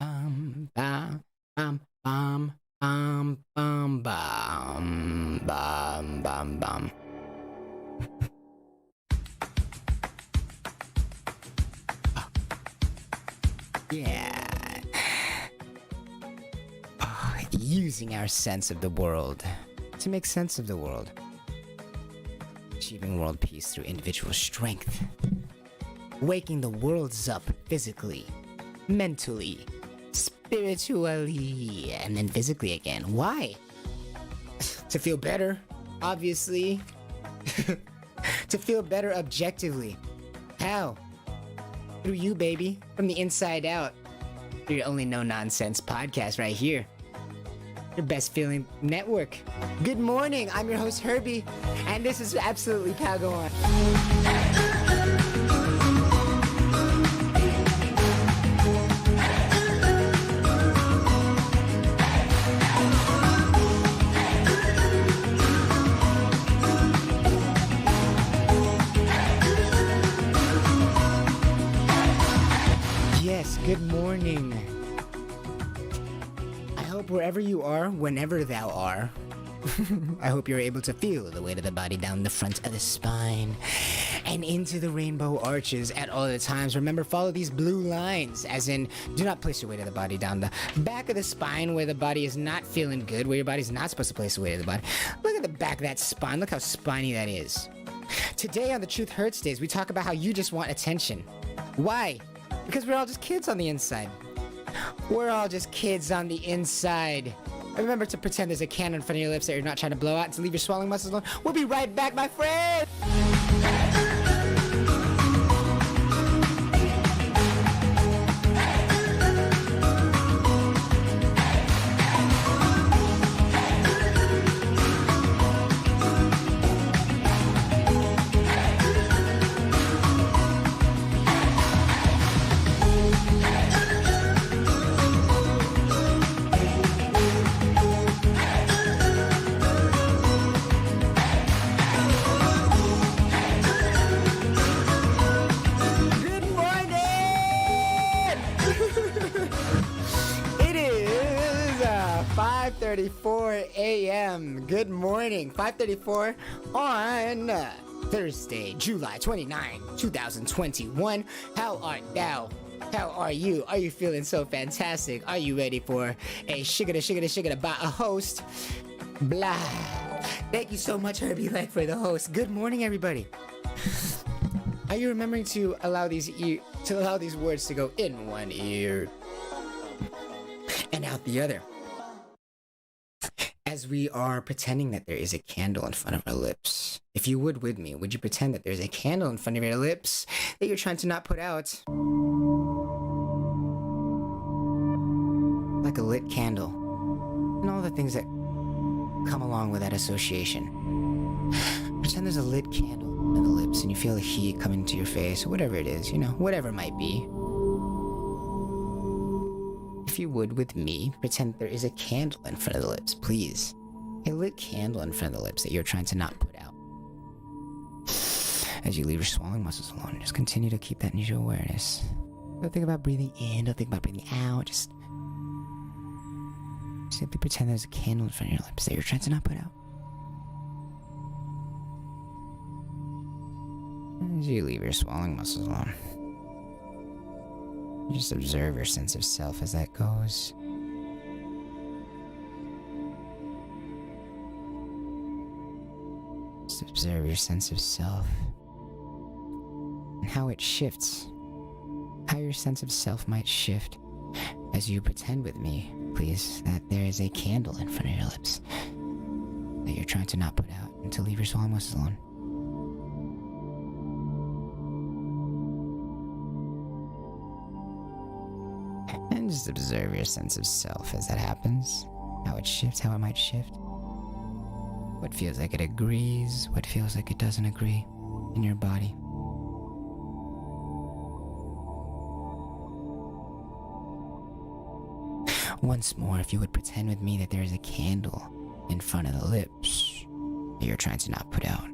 Bum, bum, bum, bum, bum, bum, bum, bum, bum, bum. Yeah. Using our sense of the world to make sense of the world. Achieving world peace through individual strength. Waking the worlds up physically, mentally, spiritually, and then physically again. Why? To feel better, obviously. To feel better objectively. How? Through you, baby. From the inside out. Through your only no-nonsense podcast right here. Your best feeling network. Good morning, I'm your host Herbie, and this is Absolutely Pago On. Yes, good morning. I hope wherever you are, whenever thou are, I hope you're able to feel the weight of the body down the front of the spine and into the rainbow arches at all the times. Remember, follow these blue lines, as in, do not place your weight of the body down the back of the spine where the body is not feeling good, where your body's not supposed to place the weight of the body. Look at the back of that spine. Look how spiny that is. Today on the Truth Hurts Days, we talk about how you just want attention. Why? Because we're all just kids on the inside. We're all just kids on the inside. Remember to pretend there's a candle in front of your lips that you're not trying to blow out, and to leave your swallowing muscles alone. We'll be right back, my friend! It is 5:34 a.m. Good morning. 5:34 on Thursday, July 29, 2021. How art thou? How are you? Are you feeling so fantastic? Are you ready for a shiggada by a host? Blah. Thank you so much, Herbie Leg, for the host. Good morning, everybody. Are you remembering to allow these words to go in one ear and out the other? As we are pretending that there is a candle in front of our lips. If you would with me, would you pretend that there's a candle in front of your lips that you're trying to not put out? Like a lit candle. And all the things that come along with that association. Pretend there's a lit candle on the lips and you feel the heat coming to your face, or whatever it is, whatever it might be. If you would with me, pretend there is a candle in front of the lips, please. A lit candle in front of the lips that you're trying to not put out. As you leave your swallowing muscles alone, just continue to keep that in your awareness. Don't think about breathing in, don't think about breathing out, just simply pretend there's a candle in front of your lips that you're trying to not put out. As you leave your swallowing muscles alone, just observe your sense of self as that goes. Just observe your sense of self and how it shifts. How your sense of self might shift as you pretend with me, please, that there is a candle in front of your lips that you're trying to not put out and to leave your swallowing muscles alone. And just observe your sense of self as that happens. How it shifts, how it might shift. What feels like it agrees, what feels like it doesn't agree in your body. Once more, if you would pretend with me that there is a candle in front of the lips that you're trying to not put out.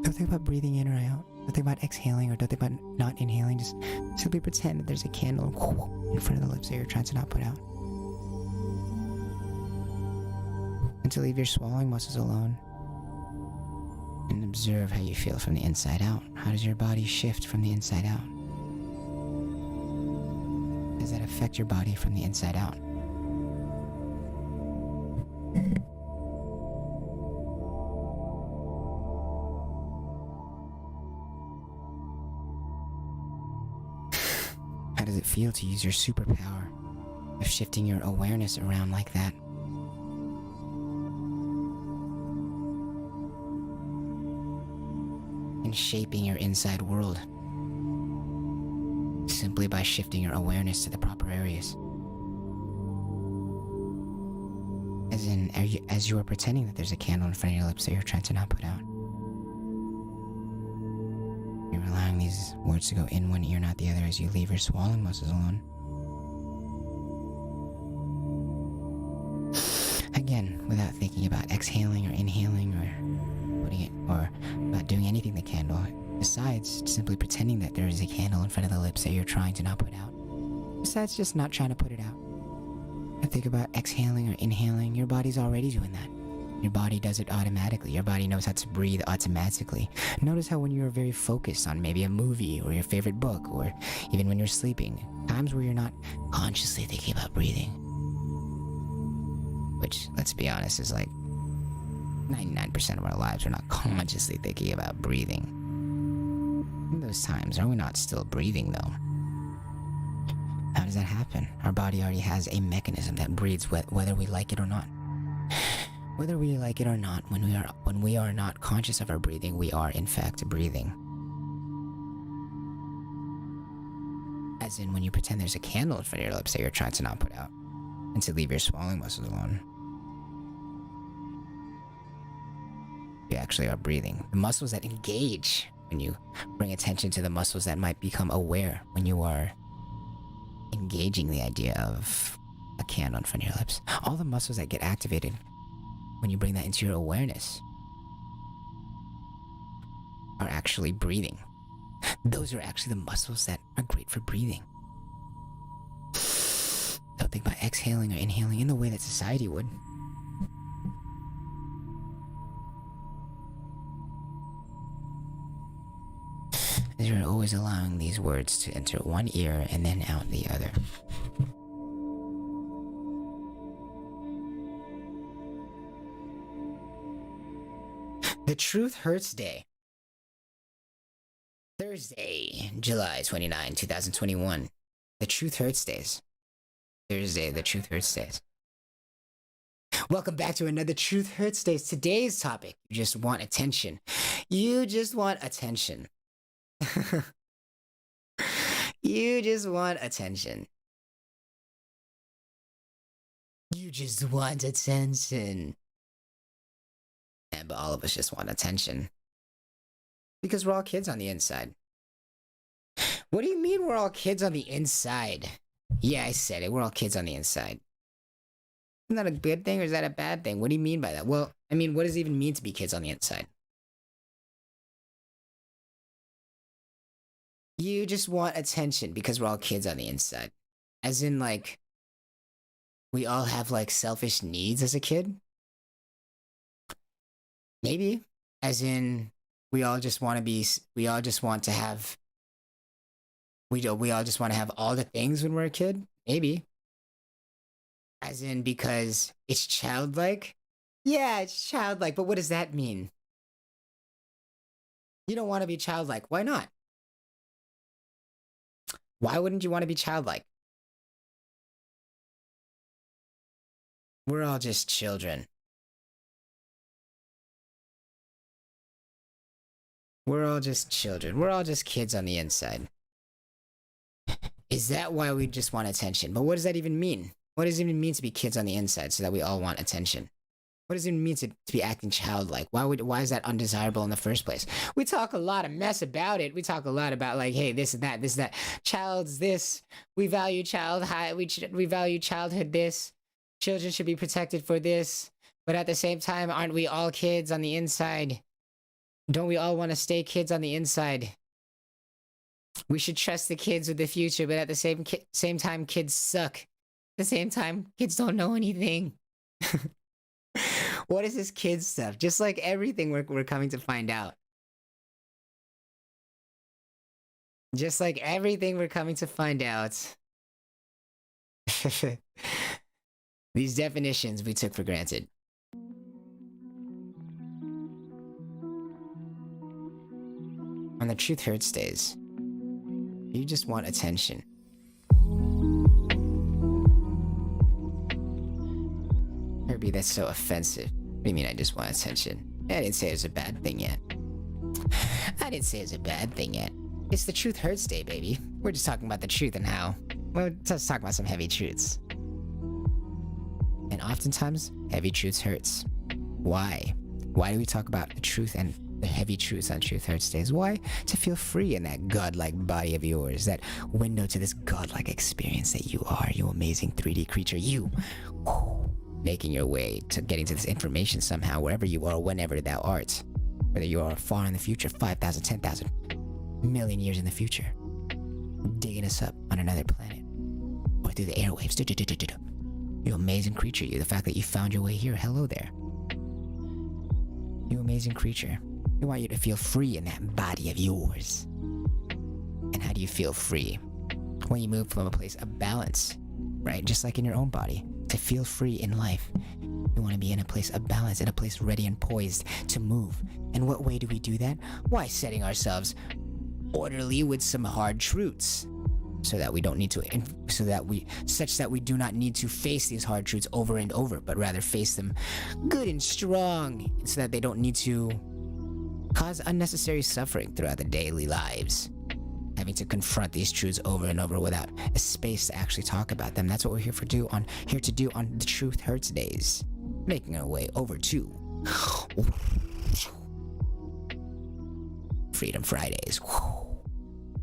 Don't think about breathing in or out. Don't think about exhaling or don't think about not inhaling. Just simply pretend that there's a candle in front of the lips that you're trying to not put out. And to leave your swallowing muscles alone. And observe how you feel from the inside out. How does your body shift from the inside out? Does that affect your body from the inside out? How does it feel to use your superpower of shifting your awareness around like that? And shaping your inside world simply by shifting your awareness to the proper areas. As you are pretending that there's a candle in front of your lips that you're trying to not put out. You're allowing these words to go in one ear, not the other, as you leave your swallowing muscles alone. Again, without thinking about exhaling or inhaling or putting it, or about doing anything the candle, besides simply pretending that there is a candle in front of the lips that you're trying to not put out. Besides just not trying to put it out. And think about exhaling or inhaling. Your body's already doing that. Your body does it automatically. Your body knows how to breathe automatically. Notice how when you're very focused on maybe a movie or your favorite book, or even when you're sleeping, times where you're not consciously thinking about breathing, which, let's be honest, is like 99% of our lives, we're not consciously thinking about breathing. In those times, are we not still breathing though? How does that happen? Our body already has a mechanism that breathes whether we like it or not. Whether we like it or not, when we are not conscious of our breathing, we are in fact breathing. As in when you pretend there's a candle in front of your lips that you're trying to not put out, and to leave your swallowing muscles alone. You actually are breathing. The muscles that engage when you bring attention to the muscles that might become aware when you are engaging the idea of a candle in front of your lips. All the muscles that get activated when you bring that into your awareness are actually breathing. Those are actually the muscles that are great for breathing. Don't think about exhaling or inhaling in the way that society would. As you're always allowing these words to enter one ear and then out the other. The Truth Hurts Day. Thursday, July 29, 2021. The Truth Hurts Days. Thursday, the Truth Hurts Days. Welcome back to another Truth Hurts Days. Today's topic, you just want attention. You just want attention. You just want attention. You just want attention. Yeah, but all of us just want attention. Because we're all kids on the inside. What do you mean we're all kids on the inside? Yeah, I said it. We're all kids on the inside. Isn't that a good thing or is that a bad thing? What do you mean by that? Well, I mean, what does it even mean to be kids on the inside? You just want attention because we're all kids on the inside. As in, like, we all have, like, selfish needs as a kid? Maybe. As in, we all just want to have all the things when we're a kid? Maybe. As in, because it's childlike? Yeah, it's childlike, but what does that mean? You don't want to be childlike. Why not? Why wouldn't you want to be childlike? We're all just children. We're all just children. We're all just kids on the inside. Is that why we just want attention? But what does that even mean? What does it even mean to be kids on the inside so that we all want attention? What does it mean to be acting childlike? Why is that undesirable in the first place? We talk a lot of mess about it. We talk a lot about, like, hey, this and that. Child's this. We value we value childhood this. Children should be protected for this. But at the same time, aren't we all kids on the inside? Don't we all want to stay kids on the inside? We should trust the kids with the future, but at the same time, kids suck. At the same time, kids don't know anything. What is this kid stuff? Just like everything we're coming to find out. Just like everything we're coming to find out. These definitions we took for granted. On the Truth Hurts days, you just want attention. Herbie, that's so offensive. What do you mean I just want attention? I didn't say it was a bad thing yet. I didn't say it was a bad thing yet. It's the Truth Hurts Day, baby. We're just talking about the truth and how... Well, let's talk about some heavy truths. And oftentimes, heavy truths hurts. Why? Why do we talk about the truth and the heavy truths on Truth Hurts Days? Why? To feel free in that godlike body of yours, that window to this godlike experience that you are, you amazing 3D creature, you. Making your way to getting to this information somehow, wherever you are, whenever thou art. Whether you are far in the future, 5,000, 10,000, million years in the future, digging us up on another planet, or through the airwaves. You amazing creature, you. The fact that you found your way here, hello there. You amazing creature. We want you to feel free in that body of yours. And how do you feel free? When you move from a place of balance, right? Just like in your own body. To feel free in life, we want to be in a place of balance, in a place ready and poised to move. And what way do we do that? Why, setting ourselves orderly with some hard truths, so that we don't need to, such that we do not need to face these hard truths over and over, but rather face them good and strong, so that they don't need to cause unnecessary suffering throughout the daily lives. Having to confront these truths over and over without a space to actually talk about them. That's what we're here to do on the Truth Hurts Days. Making our way over to Freedom Fridays.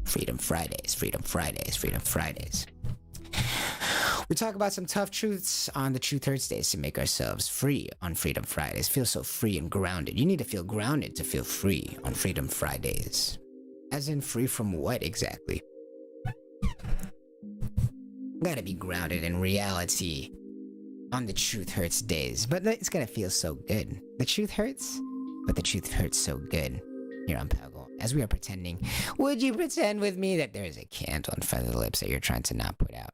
Freedom Fridays, Freedom Fridays, Freedom Fridays. We talk about some tough truths on the Truth Hurts Days to make ourselves free on Freedom Fridays. Feel so free and grounded. You need to feel grounded to feel free on Freedom Fridays. As in, free from what exactly? Gotta be grounded in reality on the Truth Hurts Days. But it's gonna feel so good. The truth hurts, but the truth hurts so good. Here on Pagel, as we are pretending, would you pretend with me that there is a candle in front of the lips that you're trying to not put out?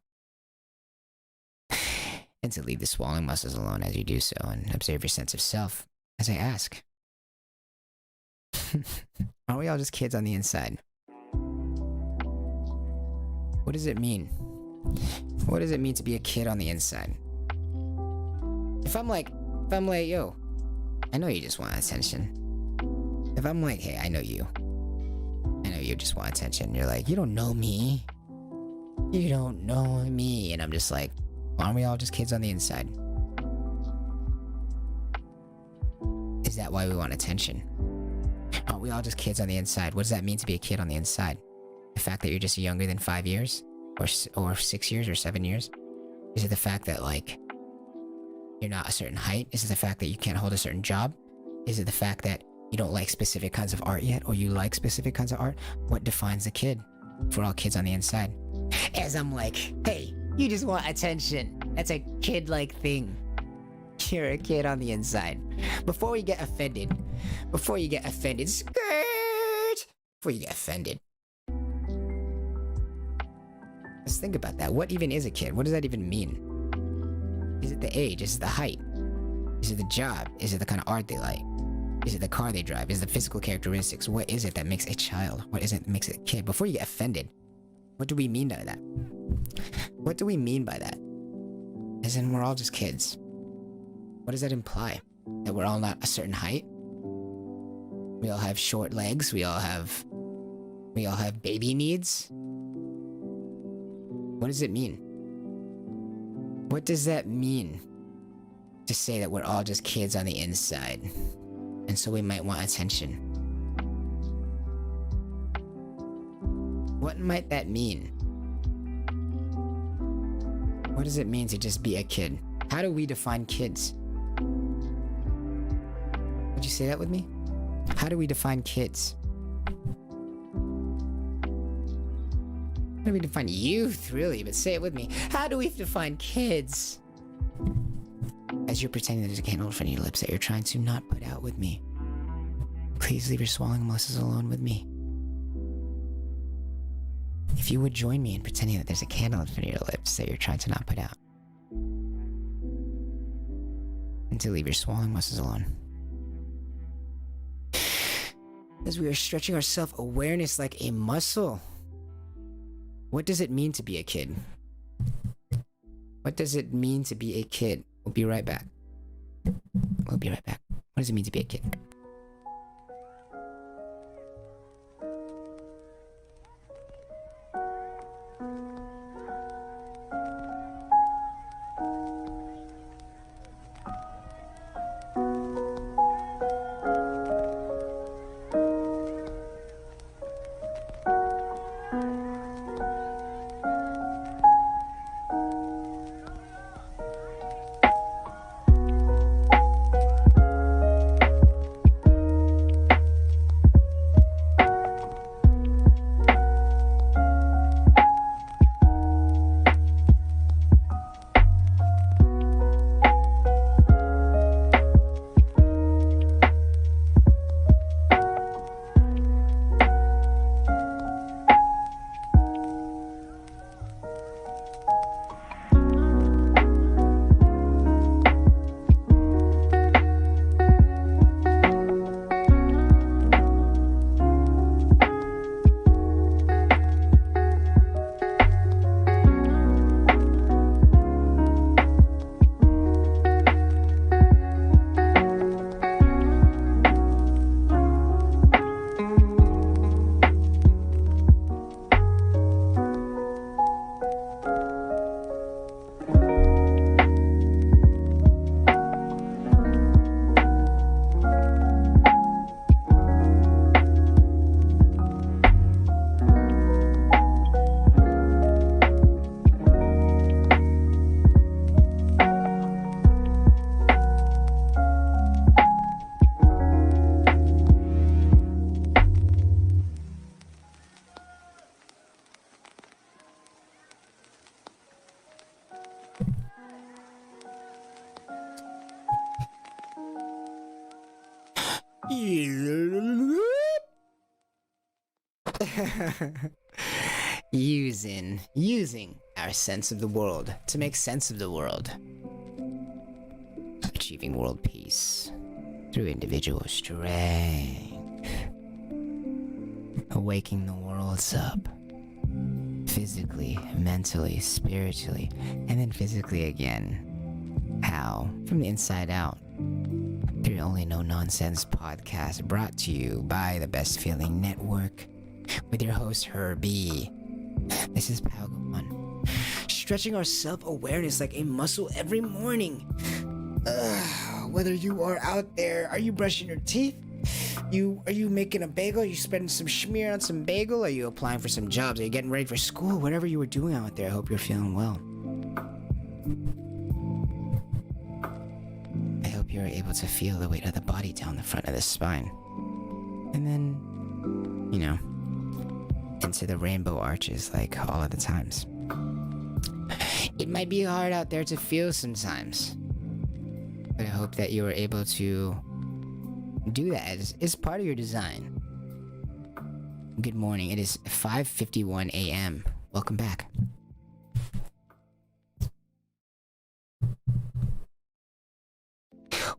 And to leave the swallowing muscles alone as you do so, and observe your sense of self as I ask. Aren't we all just kids on the inside? What does it mean? What does it mean to be a kid on the inside? If I'm like, yo, I know you just want attention. If I'm like, hey, I know you just want attention. You're like, you don't know me. You don't know me. And I'm just like, aren't we all just kids on the inside? Is that why we want attention? Aren't we all just kids on the inside? What does that mean to be a kid on the inside? The fact that you're just younger than 5 years? Or 6 years or 7 years? Is it the fact that, like, you're not a certain height? Is it the fact that you can't hold a certain job? Is it the fact that you don't like specific kinds of art yet? Or you like specific kinds of art? What defines a kid? If we're all kids on the inside. As I'm like, hey, you just want attention. That's a kid-like thing. You're a kid on the inside. Before you get offended, skirt! Before you get offended. Let's think about that. What even is a kid? What does that even mean? Is it the age? Is it the height? Is it the job? Is it the kind of art they like? Is it the car they drive? Is it the physical characteristics? What is it that makes a child? What is it that makes a kid? Before you get offended, what do we mean by that? What do we mean by that? As in, we're all just kids. What does that imply? That we're all not a certain height? We all have short legs. We all have baby needs. What does it mean? What does that mean? To say that we're all just kids on the inside. And so we might want attention. What might that mean? What does it mean to just be a kid? How do we define kids? Would you say that with me? How do we define kids? How do we define youth, really? But say it with me. How do we define kids? As you're pretending there's a candle in front of your lips that you're trying to not put out with me, please leave your swallowing muscles alone with me. If you would join me in pretending that there's a candle in front of your lips that you're trying to not put out. And to leave your swallowing muscles alone. As we are stretching our self-awareness like a muscle. What does it mean to be a kid? What does it mean to be a kid? We'll be right back. We'll be right back. What does it mean to be a kid? Using our sense of the world to make sense of the world. Achieving world peace through individual strength. Awaking the worlds up. Physically, mentally, spiritually, and then physically again. How? From the inside out. Through Only No Nonsense podcast, brought to you by the Best Feeling Network with your host Herbie. This is Palgamon, stretching our self-awareness like a muscle every morning. Whether you are out there, are you brushing your teeth? Are you making a bagel? Are you spreading some schmear on some bagel? Are you applying for some jobs? Are you getting ready for school? Whatever you were doing out there, I hope you're feeling well. I hope you're able to feel the weight of the body down the front of the spine. And then, into the rainbow arches like all of the times. It might be hard out there to feel sometimes, but I hope that you are able to do that as part of your design. Good morning. It is 5:51 a.m. Welcome back.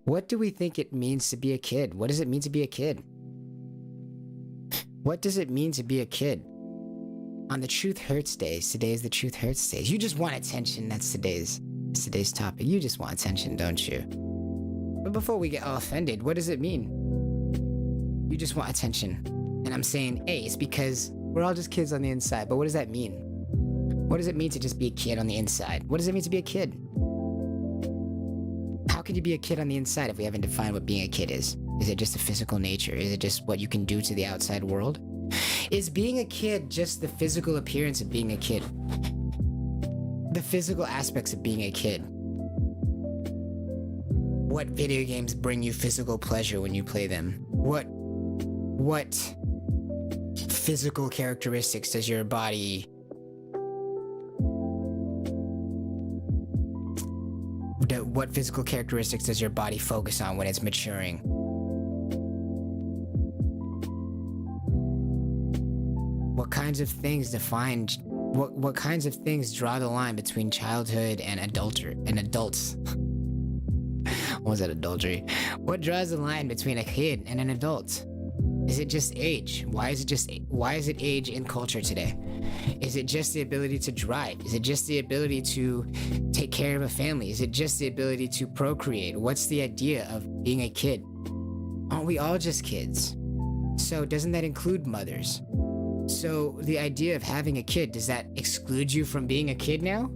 What do we think it means to be a kid? What does it mean to be a kid? What does it mean to be a kid? On the Truth Hurts days, today is the Truth Hurts days. You just want attention. That's today's topic. You just want attention, don't you? But before we get all offended, what does it mean? You just want attention. And I'm saying, hey, it's because we're all just kids on the inside. But what does that mean? What does it mean to just be a kid on the inside? What does it mean to be a kid? How can you be a kid on the inside if we haven't defined what being a kid is? Is it just a physical nature? Is it just what you can do to the outside world? Is being a kid just the physical appearance of being a kid? The physical aspects of being a kid? What video games bring you physical pleasure when you play them? What what physical characteristics does your body focus on when it's maturing? What kinds of things draw the line between childhood and adults? What was that, adultery? What draws the line between a kid and an adult? Is it just age? Why is it age in culture today? Is it just the ability to drive? Is it just the ability to take care of a family? Is it just the ability to procreate? What's the idea of being a kid? Aren't we all just kids? So doesn't that include mothers? So the idea of having a kid, does that exclude you from being a kid now?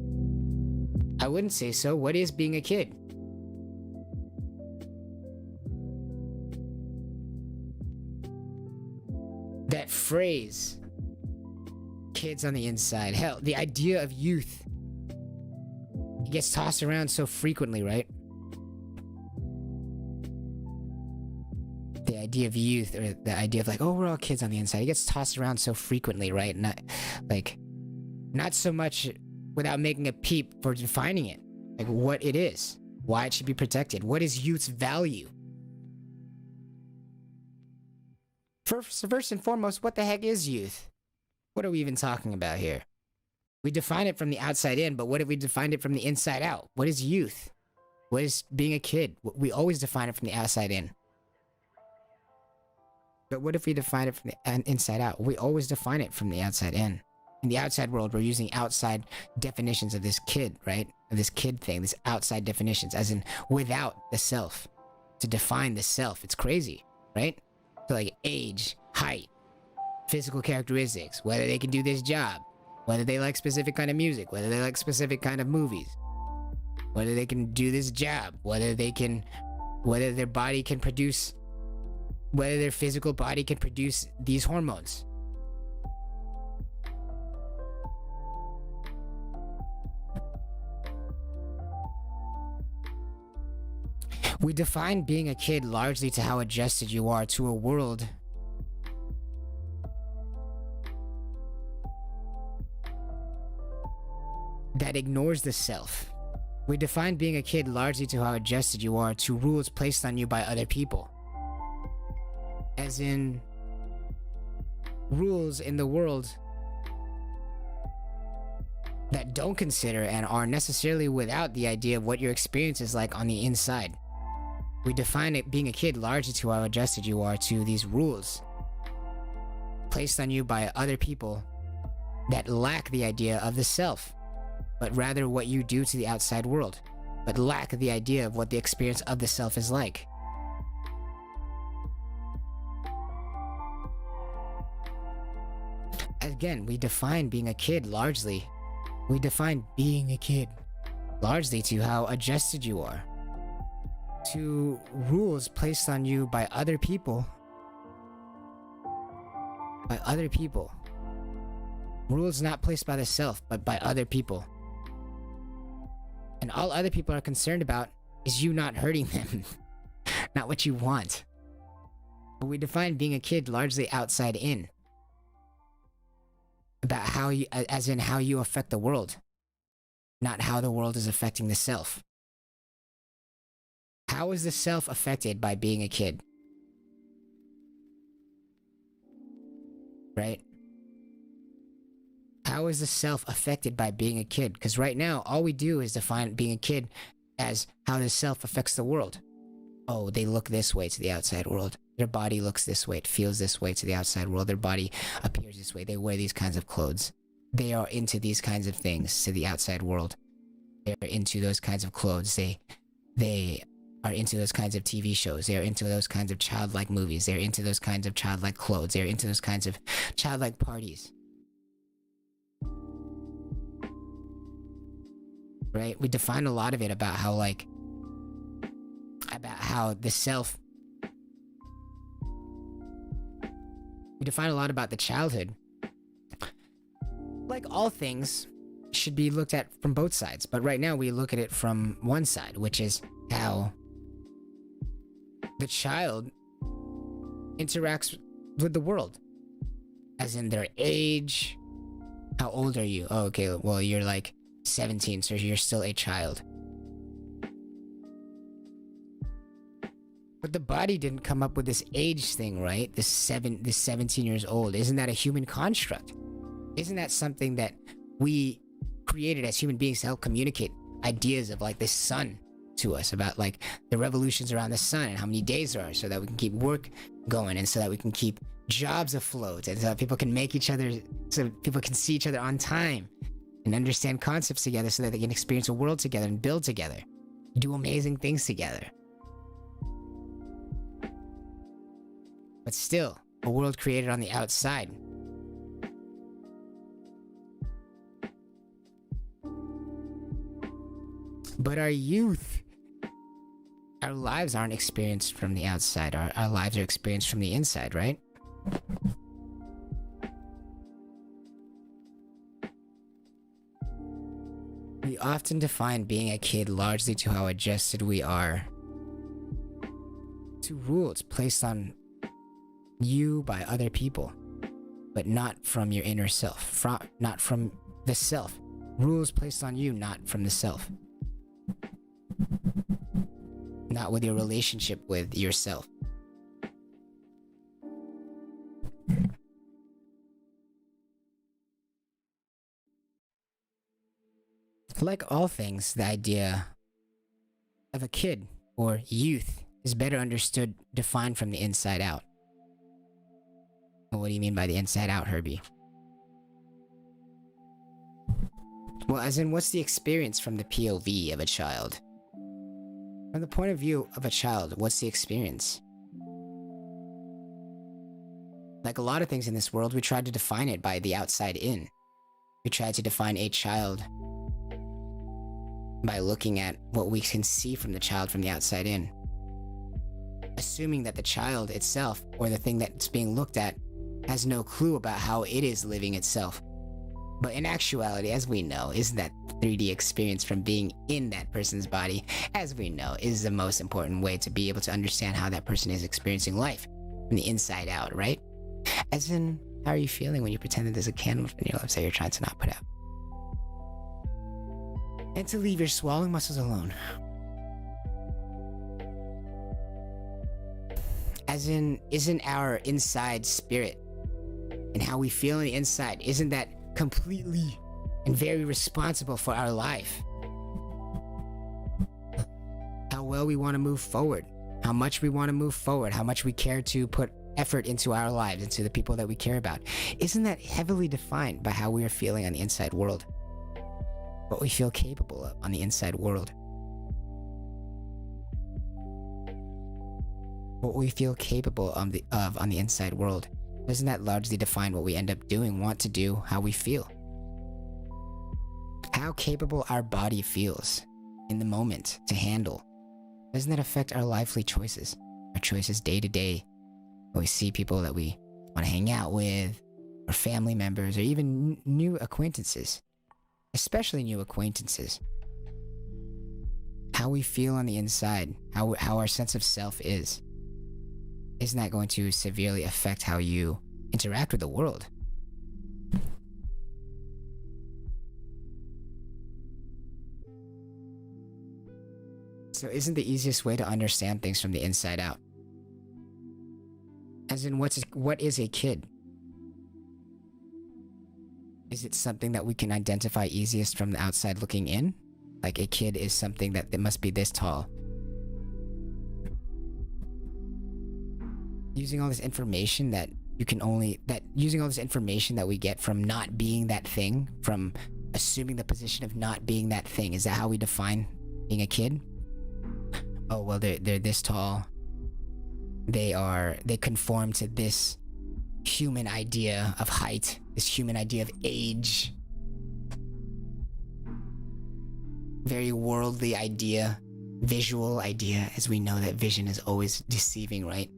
I wouldn't say so. What is being a kid? That phrase, kids on the inside. Hell, the idea of youth, it gets tossed around so frequently, right? The idea of youth, or the idea of like, oh, we're all kids on the inside, it gets tossed around so frequently, right? Not so much without making a peep for defining it, like what it is, why it should be protected, what is youth's value? First and foremost, what the heck is youth? What are we even talking about here? We define it from the outside in, but what if we defined it from the inside out? What is youth? What is being a kid? We always define it from the outside in. But what if we define it from the inside out? We always define it from the outside in. In the outside world, we're using outside definitions of this kid, right? Of this kid thing, this outside definitions, as in without the self. To define the self, it's crazy, right? So like age, height, physical characteristics, whether they can do this job, whether they like specific kind of music, whether they like specific kind of movies, whether they can do this job, whether their body can produce, whether their physical body can produce these hormones. We define being a kid largely to how adjusted you are to a world that ignores the self. We define being a kid largely to how adjusted you are to rules placed on you by other people. As in, rules in the world that don't consider and are necessarily without the idea of what your experience is like on the inside. We define it being a kid largely to how adjusted you are to these rules placed on you by other people that lack the idea of the self, but rather what you do to the outside world, but lack the idea of what the experience of the self is like. Again, we define being a kid largely. We define being a kid largely to how adjusted you are to rules placed on you by other people. By other people. Rules not placed by the self, but by other people. And all other people are concerned about is you not hurting them. Not what you want. But we define being a kid largely outside in. About how you, as in how you affect the world. Not how the world is affecting the self. How is the self affected by being a kid? Right? How is the self affected by being a kid? Because right now, all we do is define being a kid as how the self affects the world. Oh, they look this way to the outside world. Their body looks this way. It feels this way to the outside world. Their body appears this way. They wear these kinds of clothes. They are into these kinds of things to the outside world. They're into those kinds of clothes. They are into those kinds of TV shows. They're into those kinds of childlike movies. They're into those kinds of childlike clothes. They're into those kinds of childlike parties. Right? We define a lot of it about how the self. We define a lot about the childhood. Like all things should be looked at from both sides. But right now we look at it from one side, which is how the child interacts with the world, as in their age. How old are you? Oh, okay, well, you're like 17, so you're still a child. But the body didn't come up with this age thing, right? This 17 years old. Isn't that a human construct? Isn't that something that we created as human beings to help communicate ideas of like the sun to us, about like the revolutions around the sun and how many days there are, so that we can keep work going, and so that we can keep jobs afloat, and so that people can make each other, so people can see each other on time and understand concepts together, so that they can experience a world together and build together, do amazing things together. But still, a world created on the outside. But our youth, our lives aren't experienced from the outside. Our lives are experienced from the inside, right? We often define being a kid largely to how adjusted we are to rules placed on you by other people, but not from your inner self, not from the self. Rules placed on you, not from the self. Not with your relationship with yourself. Like all things, the idea of a kid or youth is better understood, defined from the inside out. What do you mean by the inside out, Herbie? Well, as in, what's the experience from the POV of a child? From the point of view of a child, what's the experience? Like a lot of things in this world, we tried to define it by the outside in. We tried to define a child by looking at what we can see from the child from the outside in. Assuming that the child itself, or the thing that's being looked at, has no clue about how it is living itself. But in actuality, as we know, is that 3D experience from being in that person's body, as we know, is the most important way to be able to understand how that person is experiencing life from the inside out, right? As in, how are you feeling when you pretend that there's a candle in your lips that you're trying to not put out? And to leave your swallowing muscles alone. As in, isn't our inside spirit and how we feel on the inside, isn't that completely and very responsible for our life? How well we want to move forward, how much we want to move forward, how much we care to put effort into our lives, into the people that we care about. Isn't that heavily defined by how we are feeling on the inside world? What we feel capable of on the inside world. What we feel capable of on the inside world. Doesn't that largely define what we end up doing, want to do, how we feel? How capable our body feels in the moment to handle. Doesn't that affect our lively choices? Our choices day to day. When we see people that we want to hang out with, or family members, or even new acquaintances. Especially new acquaintances. How we feel on the inside, how our sense of self is. Isn't that going to severely affect how you interact with the world? So isn't the easiest way to understand things from the inside out? As in, what is a kid? Is it something that we can identify easiest from the outside looking in? Like a kid is something that must be this tall. Using all this information that using all this information that we get from not being that thing, from assuming the position of not being that thing, is that how we define being a kid? Oh, well, they're this tall. They conform to this human idea of height, this human idea of age. Very worldly idea, visual idea, as we know that vision is always deceiving, right?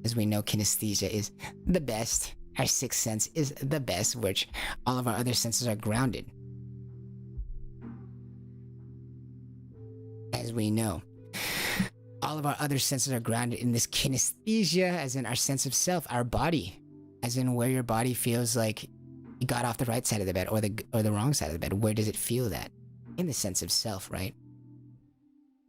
As we know, kinesthesia is the best. Our sixth sense is the best, which all of our other senses are grounded. As we know. All of our other senses are grounded in this kinesthesia, as in our sense of self, our body, as in where your body feels like you got off the right side of the bed or the wrong side of the bed. Where does it feel that? In the sense of self, right?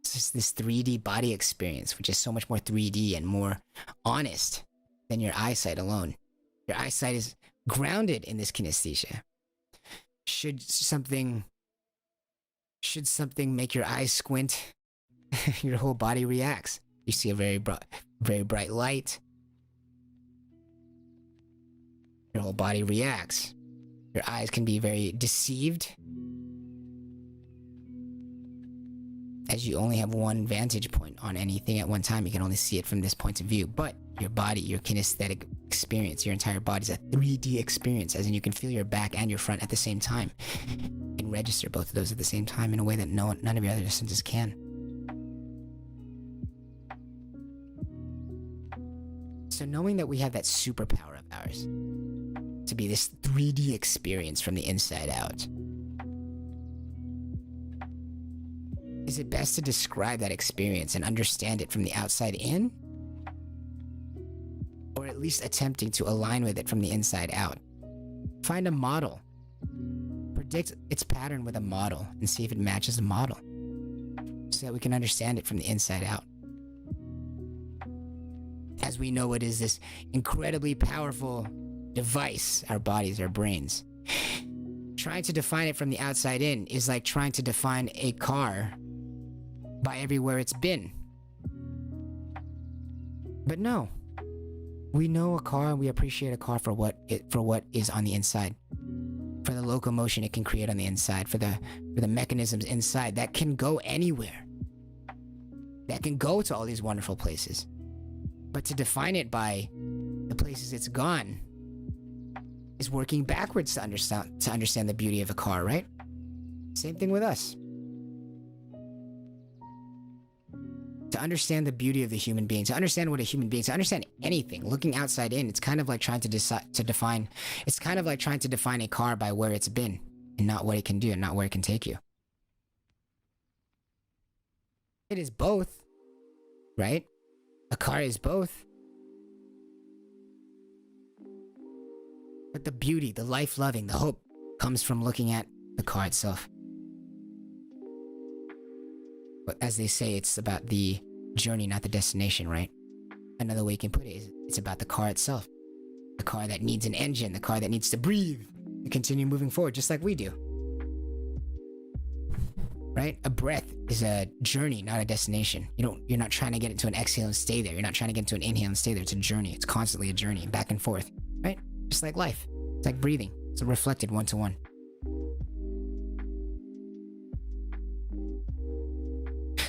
It's just this 3D body experience, which is so much more 3D and more honest than your eyesight alone. Your eyesight is grounded in this kinesthesia. Should something make your eyes squint, your whole body reacts. You see a very bright light. Your whole body reacts. Your eyes can be very deceived, as you only have one vantage point on anything at one time. You can only see it from this point of view. But your body, your kinesthetic experience, your entire body is a 3D experience, as in you can feel your back and your front at the same time. You can register both of those at the same time in a way that none of your other senses can. So knowing that we have that superpower of ours to be this 3D experience from the inside out, is it best to describe that experience and understand it from the outside in? Or at least attempting to align with it from the inside out? Find a model. Predict its pattern with a model and see if it matches the model, so that we can understand it from the inside out. As we know, it is this incredibly powerful device, our bodies, our brains. Trying to define it from the outside in is like trying to define a car by everywhere it's been. But no, we know a car and we appreciate a car for what is on the inside, for the locomotion it can create on the inside, for the mechanisms inside that can go anywhere, that can go to all these wonderful places. But to define it by the places it's gone is working backwards to understand the beauty of a car, right? Same thing with us. To understand the beauty of the human being, to understand what a human being, to understand anything, looking outside in, it's kind of like trying to define a car by where it's been and not what it can do and not where it can take you. It is both, right? A car is both. But the beauty, the life-loving, the hope comes from looking at the car itself. But as they say, it's about the journey, not the destination, right? Another way you can put it is it's about the car itself. The car that needs an engine, the car that needs to breathe to continue moving forward, just like we do. Right? A breath is a journey, not a destination. You're not trying to get into an exhale and stay there. You're not trying to get into an inhale and stay there. It's a journey. It's constantly a journey, back and forth, right? Just like life. It's like breathing. It's a reflected one-to-one.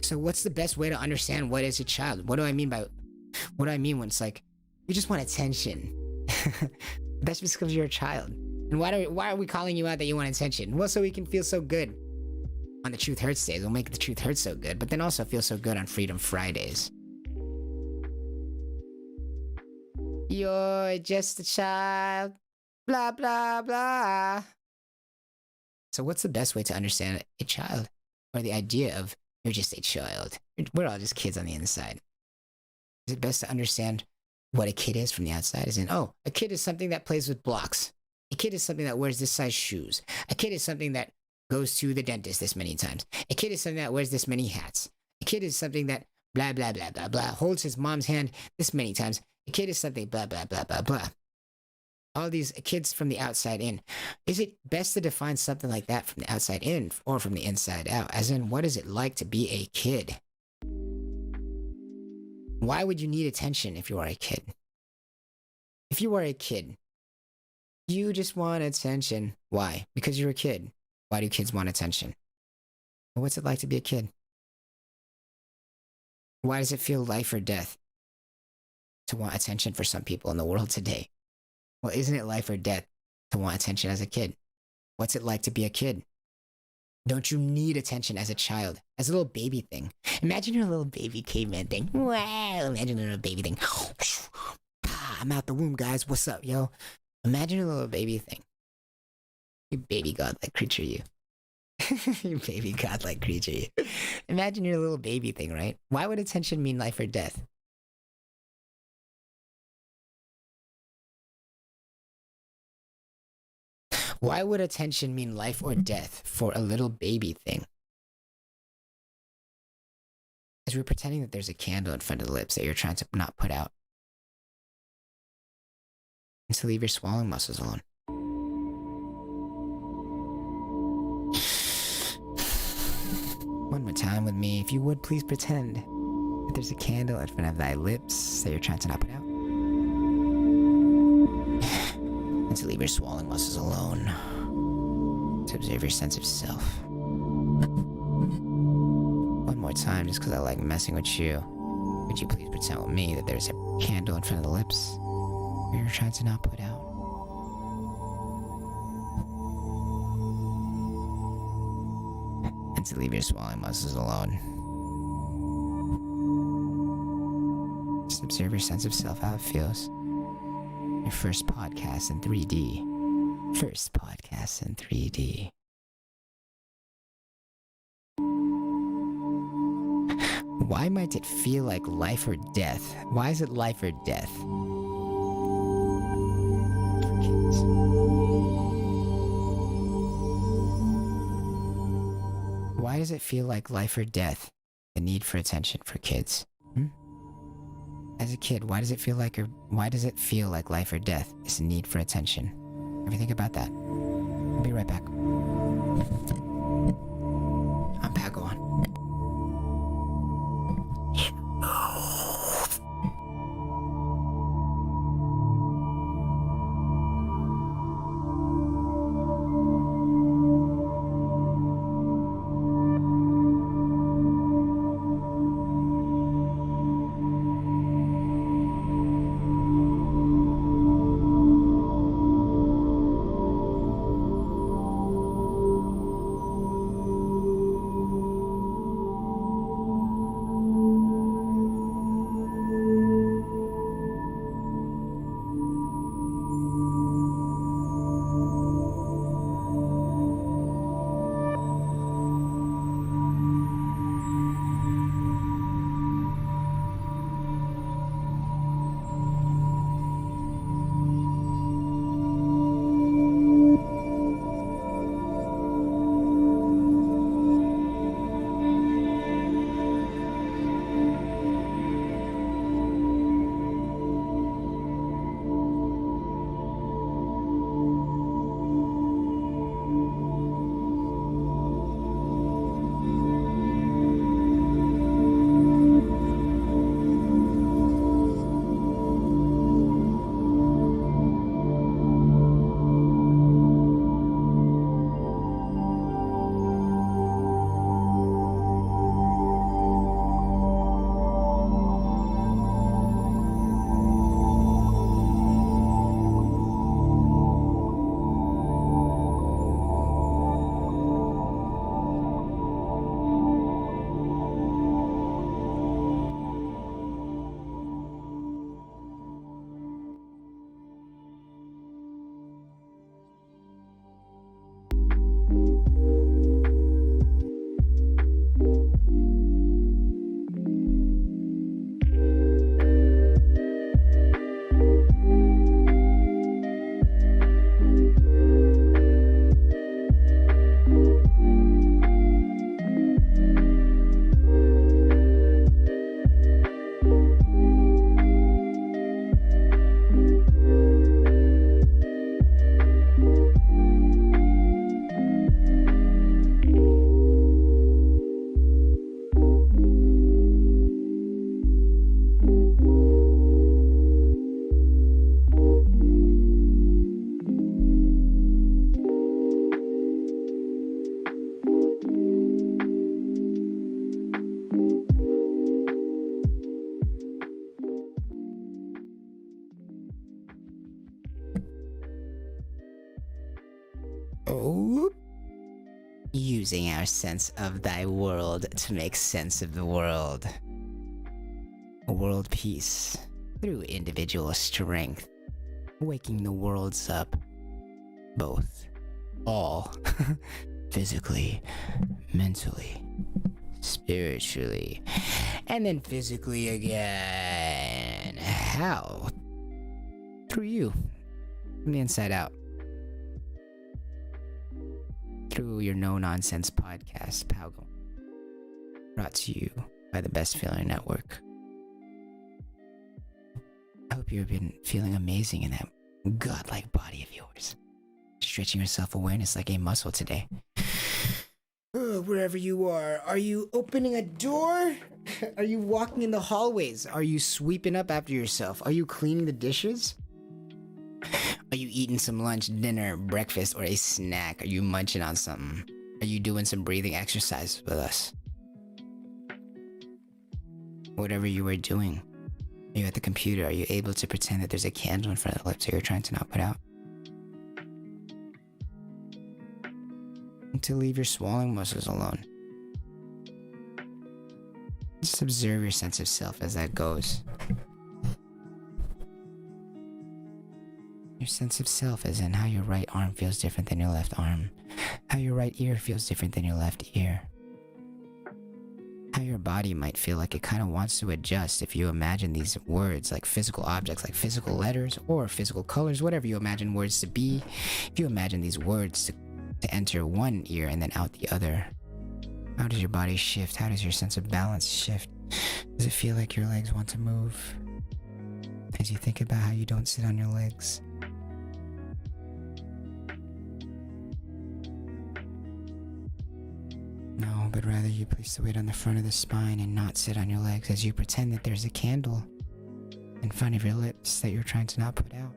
So what's the best way to understand what is a child? What do I mean when it's like, you just want attention? That's because you're a child. And why are we calling you out that you want attention? Well, so we can feel so good on the Truth Hurts days. We'll make the Truth Hurt so good, but then also feel so good on Freedom Fridays. You're just a child. Blah, blah, blah. So what's the best way to understand a child? Or the idea of, you're just a child. We're all just kids on the inside. Is it best to understand what a kid is from the outside? As in, a kid is something that plays with blocks. A kid is something that wears this size shoes. A kid is something that goes to the dentist this many times. A kid is something that wears this many hats. A kid is something that blah, blah, blah, blah, blah, holds his mom's hand this many times. A kid is something blah, blah, blah, blah, blah. All these kids from the outside in. Is it best to define something like that from the outside in or from the inside out? As in, what is it like to be a kid? Why would you need attention if you are a kid? If you are a kid, you just want attention. Why? Because you're a kid. Why do kids want attention? Well, what's it like to be a kid? Why does it feel life or death to want attention for some people in the world today? Well, isn't it life or death to want attention as a kid? What's it like to be a kid? Don't you need attention as a child? As a little baby thing. Imagine your little baby caveman thing. Wow, imagine a little baby thing. I'm out the womb, guys. What's up, yo? Imagine a little baby thing. You baby godlike creature, you. You baby godlike creature. Imagine your little baby thing, right? Why would attention mean life or death? Why would attention mean life or death for a little baby thing? Because we're pretending that there's a candle in front of the lips that you're trying to not put out. And to leave your swallowing muscles alone. One more time with me, if you would please pretend that there's a candle in front of thy lips that you're trying to not put out. And to leave your swallowing muscles alone. To observe your sense of self. One more time, just because I like messing with you. Would you please pretend with me that there's a candle in front of the lips that you're trying to not put out? And to leave your swallowing muscles alone. Just observe your sense of self, how it feels. Your first podcast in 3D. First podcast in 3D. Why might it feel like life or death? Why is it life or death? Why does it feel like life or death? The need for attention for kids. As a kid, why does it feel like life or death is the need for attention? Ever think about that? I'll be right back. I'm back on. Oh. Using our sense of thy world to make sense of the world. World peace through individual strength. Waking the worlds up. Both. All. physically, mentally, spiritually, and then physically again. How? Through you. From the inside out. Through your No Nonsense podcast, Palgo. Brought to you by the Best Feeling Network. I hope you've been feeling amazing in that godlike body of yours. Stretching your self-awareness like a muscle today. Wherever you are you opening a door? Are you walking in the hallways? Are you sweeping up after yourself? Are you cleaning the dishes? Are you eating some lunch, dinner, breakfast, or a snack? Are you munching on something? Are you doing some breathing exercise with us? Whatever you are doing, are you at the computer? Are you able to pretend that there's a candle in front of the lips that you're trying to not put out? And to leave your swallowing muscles alone. Just observe your sense of self as that goes. Your sense of self as in how your right arm feels different than your left arm. How your right ear feels different than your left ear. How your body might feel like it kind of wants to adjust if you imagine these words like physical objects, like physical letters or physical colors, whatever you imagine words to be. If you imagine these words to enter one ear and then out the other, how does your body shift? How does your sense of balance shift? Does it feel like your legs want to move? As you think about how you don't sit on your legs. No, but rather you place the weight on the front of the spine and not sit on your legs as you pretend that there's a candle in front of your lips that you're trying to not put out.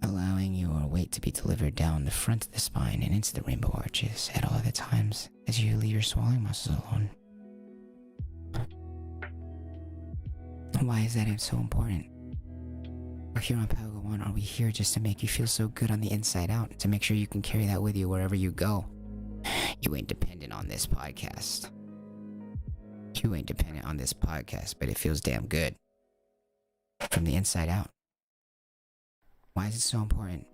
Allowing your weight to be delivered down the front of the spine and into the rainbow arches at all other times as you leave your swallowing muscles alone. Why is that so important? We're here on Palgo One. Are we here just to make you feel so good on the inside out? To make sure you can carry that with you wherever you go? You ain't dependent on this podcast. You ain't dependent on this podcast, but it feels damn good. From the inside out. Why is it so important?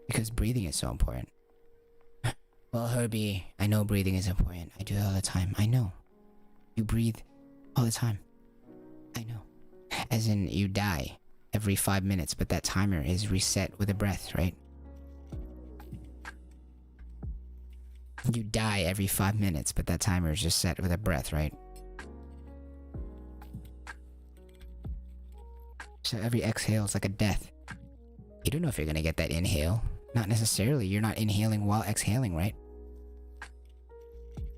Because breathing is so important. Well, Herbie, I know breathing is important. I do it all the time. I know. You breathe all the time. I know. As in, you die every 5 minutes, but that timer is reset with a breath, right? You die every 5 minutes, but that timer is just set with a breath, right? So every exhale is like a death. You don't know if you're gonna get that inhale. Not necessarily. You're not inhaling while exhaling, right?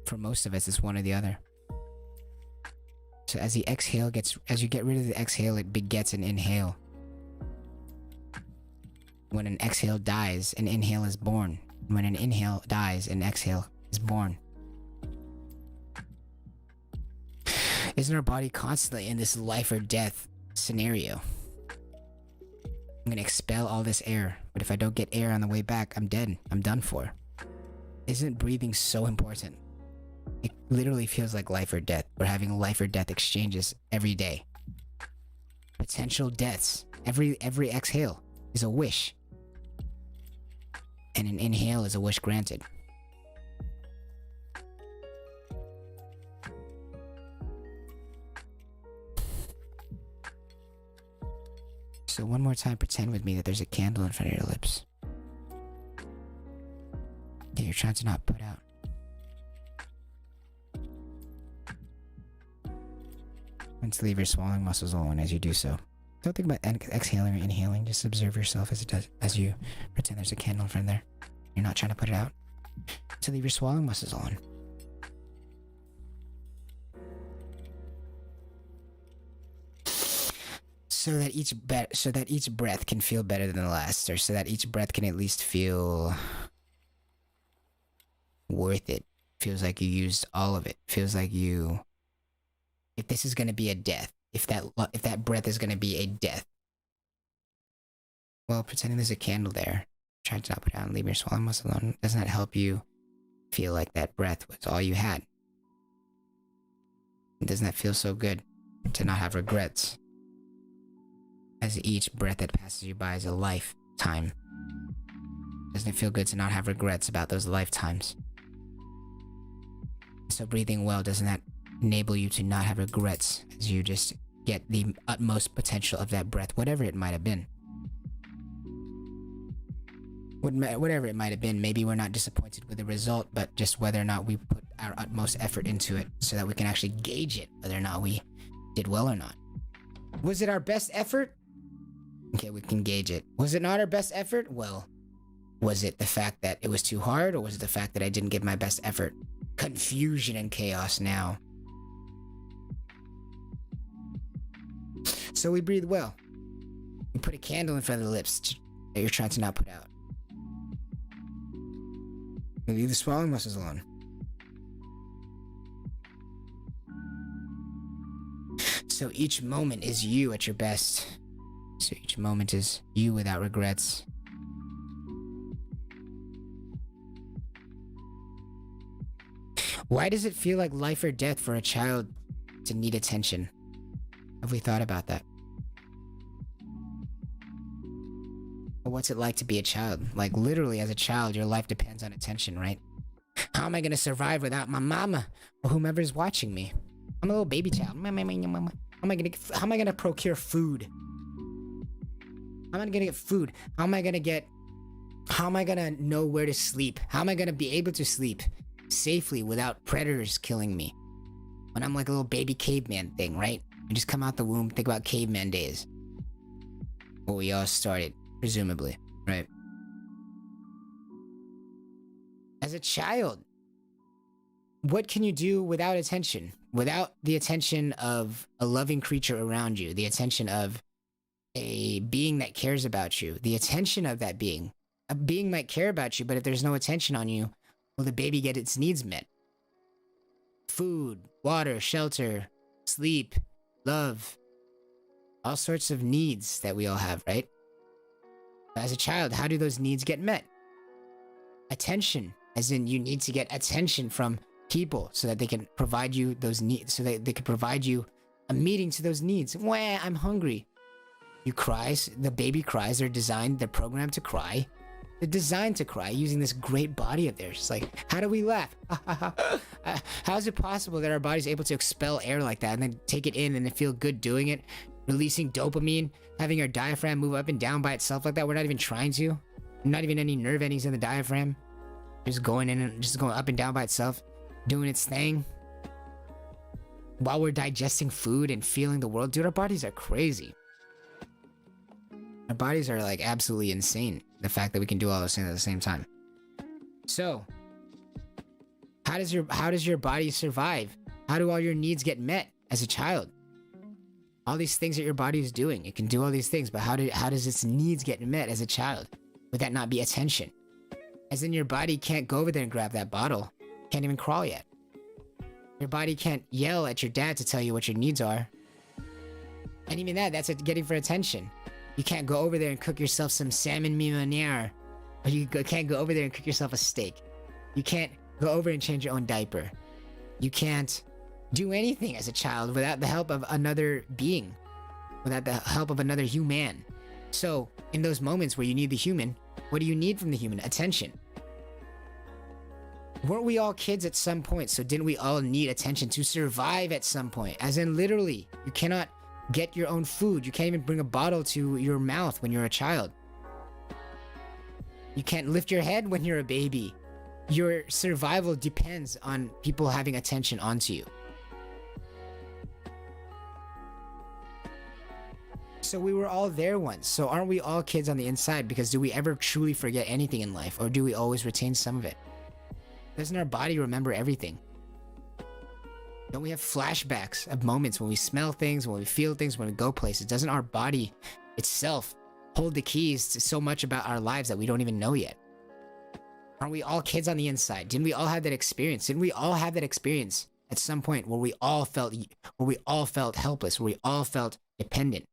For most of us, it's one or the other. So as the exhale as you get rid of the exhale, it begets an inhale. When an exhale dies, an inhale is born. When an inhale dies, an exhale is born. Isn't our body constantly in this life or death scenario? I'm gonna expel all this air, but if I don't get air on the way back, I'm dead. I'm done for. Isn't breathing so important? It literally feels like life or death. We're having life or death exchanges every day. Potential deaths. Every exhale is a wish. And an inhale is a wish granted. So one more time, pretend with me that there's a candle in front of your lips. That you're trying to not put out. And to leave your swallowing muscles alone as you do so. Don't think about exhaling or inhaling. Just observe yourself as you pretend there's a candle in front there. You're not trying to put it out. To leave your swallowing muscles alone. So that each breath can feel better than the last, or so that each breath can at least feel worth it. Feels like you used all of it. Feels like you. If this is gonna be a death, if that breath is gonna be a death, well, pretending there's a candle there, try to not put it out and leave your swallowing muscle alone. Doesn't that help you feel like that breath was all you had? Doesn't that feel so good to not have regrets? as each breath that passes you by is a lifetime. Doesn't it feel good to not have regrets about those lifetimes? So breathing well, doesn't that enable you to not have regrets as you just get the utmost potential of that breath, whatever it might have been? Whatever it might have been, maybe we're not disappointed with the result, but just whether or not we put our utmost effort into it so that we can actually gauge it, whether or not we did well or not. Was it our best effort? Okay, we can gauge it. Was it not our best effort? Well, was it the fact that it was too hard, or was it the fact that I didn't give my best effort? Confusion and chaos now. So we breathe well. We put a candle in front of the lips that you're trying to not put out. We leave the swallowing muscles alone. So each moment is you at your best. So each moment is you without regrets. Why does it feel like life or death for a child to need attention? Have we thought about that? What's it like to be a child? Like, literally, as a child, your life depends on attention, right? How am I gonna survive without my mama or whomever's watching me? I'm a little baby child. How am I gonna procure food? How am I gonna get food? How am I gonna know where to sleep? How am I gonna be able to sleep safely without predators killing me? When I'm like a little baby caveman thing, right? I just come out the womb, think about caveman days. Where we all started. Presumably, right? As a child, what can you do without attention? Without the attention of a loving creature around you, the attention of a being that cares about you, the attention of that being. A being might care about you, but if there's no attention on you, will the baby get its needs met? Food, water, shelter, sleep, love, all sorts of needs that we all have, right? As a child, how do those needs get met? Attention, as in you need to get attention from people so that they can provide you those needs, so that they can provide you a meeting to those needs. Wah, I'm hungry. You cry, the baby cries, they're programmed to cry. They're designed to cry using this great body of theirs. It's like, how do we laugh? How is it possible that our body's able to expel air like that and then take it in and then feel good doing it? Releasing dopamine, having our diaphragm move up and down by itself like that. We're not even trying to. Not even any nerve endings in the diaphragm. Just going in and just going up and down by itself, doing its thing. While we're digesting food and feeling the world. Dude, our bodies are crazy. Our bodies are like absolutely insane. The fact that we can do all those things at the same time. So, how does your body survive? How do all your needs get met as a child? All these things that your body is doing, it can do all these things, but how does its needs get met as a child? Would that not be attention? As in, your body can't go over there and grab that bottle. Can't even crawl yet. Your body can't yell at your dad to tell you what your needs are. And even that's getting for attention. You can't go over there and cook yourself some salmon mignonne. Or you can't go over there and cook yourself a steak. You can't go over and change your own diaper. You can't do anything as a child without the help of another being, without the help of another human. So, in those moments where you need the human, what do you need from the human? Attention. Weren't we all kids at some point? So didn't we all need attention to survive at some point? As in, literally, you cannot get your own food. You can't even bring a bottle to your mouth when you're a child. You can't lift your head when you're a baby. Your survival depends on people having attention onto you. So we were all there once. So aren't we all kids on the inside? Because do we ever truly forget anything in life? Or do we always retain some of it? Doesn't our body remember everything? Don't we have flashbacks of moments when we smell things, when we feel things, when we go places? Doesn't our body itself hold the keys to so much about our lives that we don't even know yet? Aren't we all kids on the inside? Didn't we all have that experience? Didn't we all have that experience at some point where we all felt helpless, where we all felt dependent?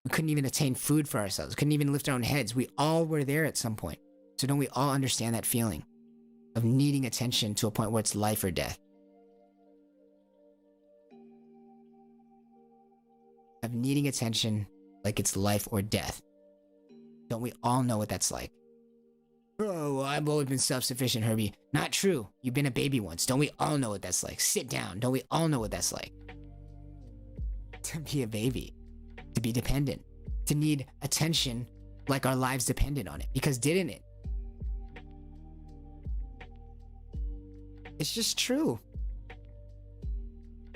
We couldn't even attain food for ourselves, couldn't even lift our own heads. We all were there at some point. So don't we all understand that feeling of needing attention to a point where it's life or death? Of needing attention like it's life or death. Don't we all know what that's like? Oh, well, I've always been self-sufficient, Herbie. Not true. You've been a baby once. Don't we all know what that's like? Sit down. Don't we all know what that's like? To be a baby. To be dependent. To need attention like our lives depended on it. Because didn't it? It's just true.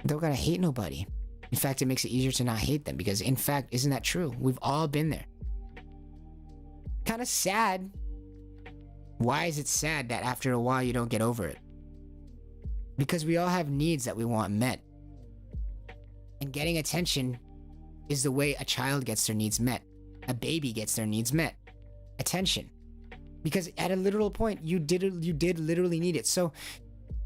Don't gotta hate nobody. In fact, it makes it easier to not hate them because, in fact, isn't that true? We've all been there. Kind of sad. Why is it sad that after a while you don't get over it? Because we all have needs that we want met. And getting attention is the way a child gets their needs met. A baby gets their needs met. Attention. Because at a literal point, you did literally need it. So,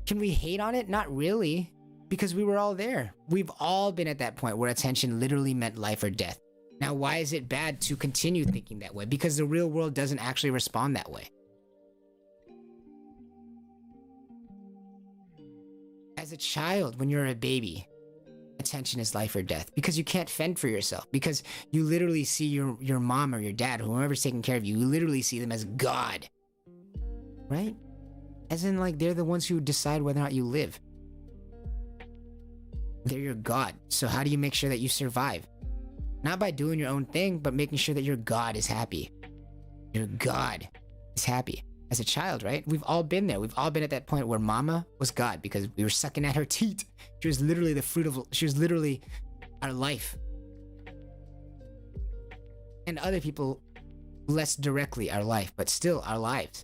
can we hate on it? Not really. Because we were all there. We've all been at that point where attention literally meant life or death. Now, why is it bad to continue thinking that way? Because the real world doesn't actually respond that way. As a child, when you're a baby, attention is life or death. Because you can't fend for yourself. Because you literally see your mom or your dad, whoever's taking care of you, you literally see them as God. Right? As in, like, they're the ones who decide whether or not you live. They're your God. So how do you make sure that you survive? Not by doing your own thing, but making sure that your God is happy. Your God is happy. As a child, right? We've all been there. We've all been at that point where mama was God because we were sucking at her teat. She was literally she was literally our life. And other people less directly our life, but still our lives.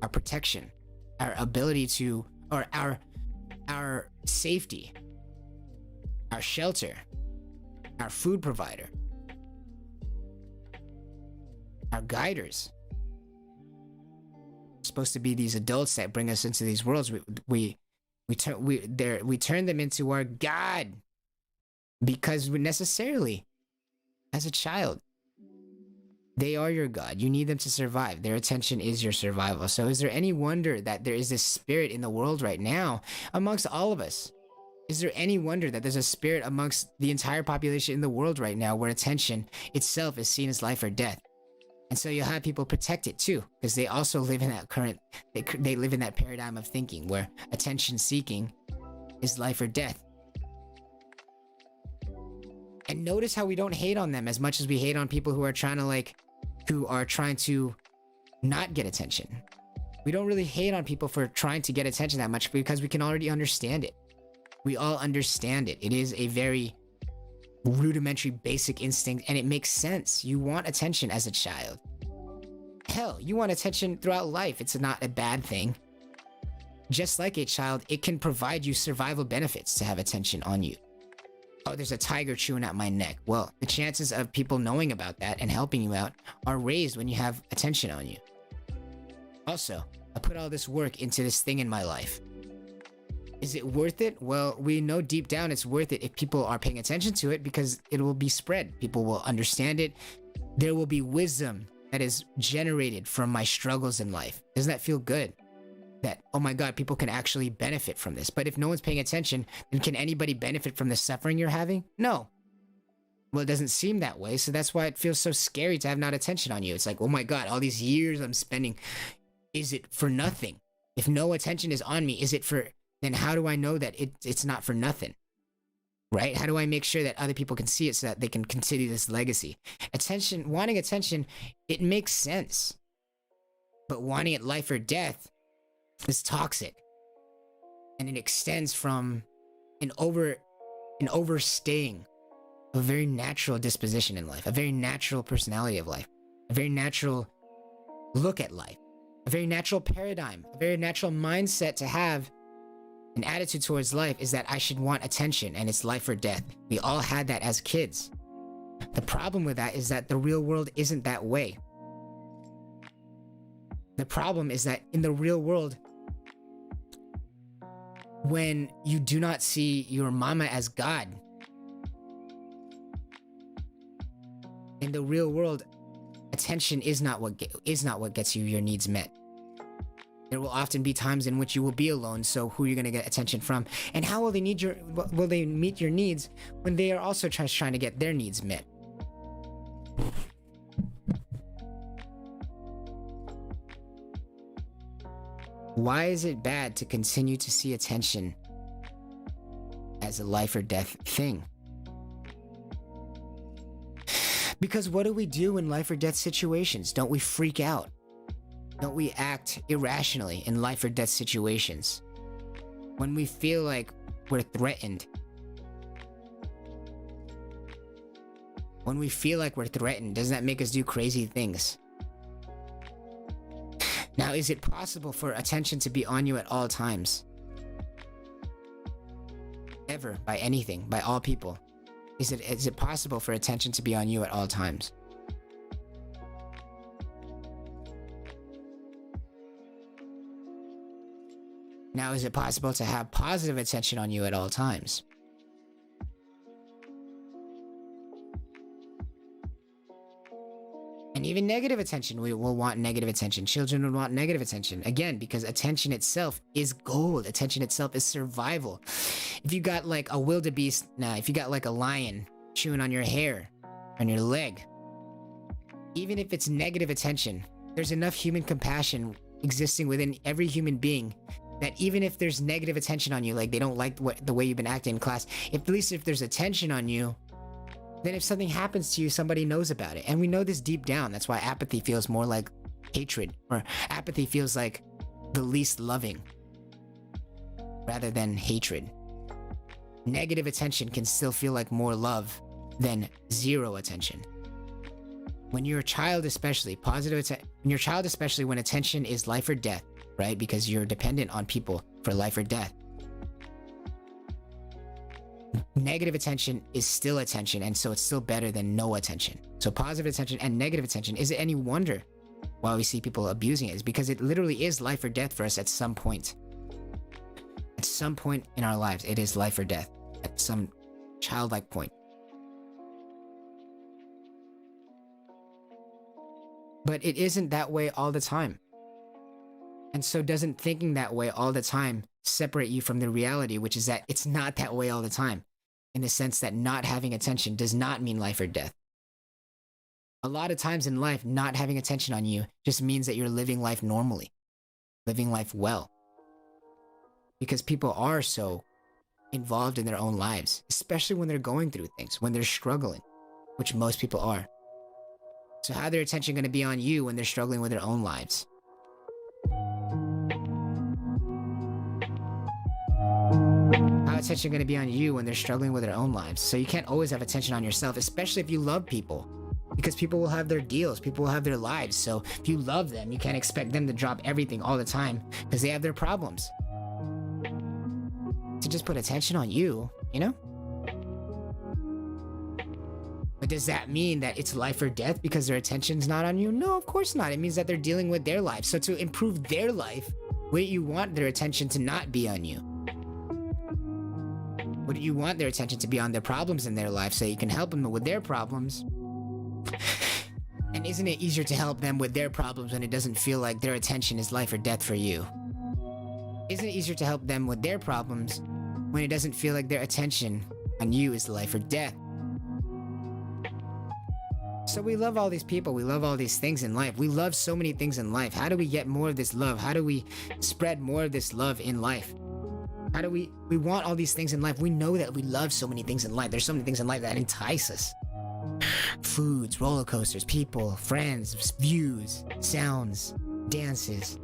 Our protection. Our ability to, or our safety. Our shelter, our food provider, our guiders. Supposed to be these adults that bring us into these worlds. We turn them into our God because necessarily, as a child, they are your God. You need them to survive. Their attention is your survival. So is there any wonder that there is this spirit in the world right now amongst all of us? Is there any wonder that there's a spirit amongst the entire population in the world right now where attention itself is seen as life or death? And so you'll have people protect it too, because they also live in that they live in that paradigm of thinking where attention seeking is life or death. And notice how we don't hate on them as much as we hate on people who are trying to not get attention. We don't really hate on people for trying to get attention that much because we can already understand it. We all understand it. It is a very rudimentary, basic instinct, and it makes sense. You want attention as a child. Hell, you want attention throughout life. It's not a bad thing. Just like a child, it can provide you survival benefits to have attention on you. Oh, there's a tiger chewing at my neck. Well, the chances of people knowing about that and helping you out are raised when you have attention on you. Also, I put all this work into this thing in my life. Is it worth it? Well, we know deep down it's worth it if people are paying attention to it because it will be spread. People will understand it. There will be wisdom that is generated from my struggles in life. Doesn't that feel good? That, oh my God, people can actually benefit from this. But if no one's paying attention, then can anybody benefit from the suffering you're having? No. Well, it doesn't seem that way. So that's why it feels so scary to have not attention on you. It's like, oh my God, all these years I'm spending, is it for nothing? If no attention is on me, is it for... then how do I know that it's not for nothing? Right? How do I make sure that other people can see it so that they can continue this legacy? Attention, wanting attention, it makes sense. But wanting it life or death is toxic. And it extends from an overstaying of a very natural disposition in life, a very natural personality of life, a very natural look at life, a very natural paradigm, a very natural mindset to have. An attitude towards life is that I should want attention and it's life or death. We all had that as kids. The problem with that is that the real world isn't that way. The problem is that in the real world, when you do not see your mama as God, in the real world, attention is not what gets you your needs met. There will often be times in which you will be alone, so who are you going to get attention from? And how will they meet your needs when they are also trying to get their needs met? Why is it bad to continue to see attention as a life or death thing? Because what do we do in life or death situations? Don't we freak out? Don't we act irrationally in life or death situations? When we feel like we're threatened. When we feel like we're threatened, doesn't that make us do crazy things? Now, is it possible for attention to be on you at all times? Ever, by anything, by all people? Is it possible for attention to be on you at all times? Now, is it possible to have positive attention on you at all times? And even negative attention, we will want negative attention. Children will want negative attention. Again, because attention itself is gold. Attention itself is survival. If you got like a wildebeest, if you got like a lion chewing on your hair, on your leg, even if it's negative attention, there's enough human compassion existing within every human being that even if there's negative attention on you, like they don't like the way you've been acting in class, at least if there's attention on you, then if something happens to you, somebody knows about it. And we know this deep down. That's why apathy feels more like hatred, or apathy feels like the least loving rather than hatred. Negative attention can still feel like more love than zero attention. When you're a child, especially when attention is life or death, right? Because you're dependent on people for life or death. Negative attention is still attention, and so it's still better than no attention. So positive attention and negative attention, is it any wonder why we see people abusing it? It's because it literally is life or death for us at some point. At some point in our lives, it is life or death. At some childlike point. But it isn't that way all the time. And so doesn't thinking that way all the time separate you from the reality, which is that it's not that way all the time, in the sense that not having attention does not mean life or death. A lot of times in life, not having attention on you just means that you're living life normally, living life well. Because people are so involved in their own lives, especially when they're going through things, when they're struggling, which most people are. So how are their attention going to be on you when they're struggling with their own lives? How attention going to be on you when they're struggling with their own lives? So you can't always have attention on yourself, especially if you love people. Because people will have their deals, people will have their lives. So if you love them, you can't expect them to drop everything all the time because they have their problems. To just put attention on you, you know? But does that mean that it's life or death because their attention's not on you? No, of course not. It means that they're dealing with their life. So to improve their life, wouldn't you want their attention to not be on you? Wouldn't you want their attention to be on their problems in their life so you can help them with their problems? And isn't it easier to help them with their problems when it doesn't feel like their attention is life or death for you? Isn't it easier to help them with their problems when it doesn't feel like their attention on you is life or death? So we love all these people, we love all these things in life. We love so many things in life. How do we get more of this love? How do we spread more of this love in life? How do we want all these things in life? We know that we love so many things in life. There's so many things in life that entice us. Foods, roller coasters, people, friends, views, sounds, dances,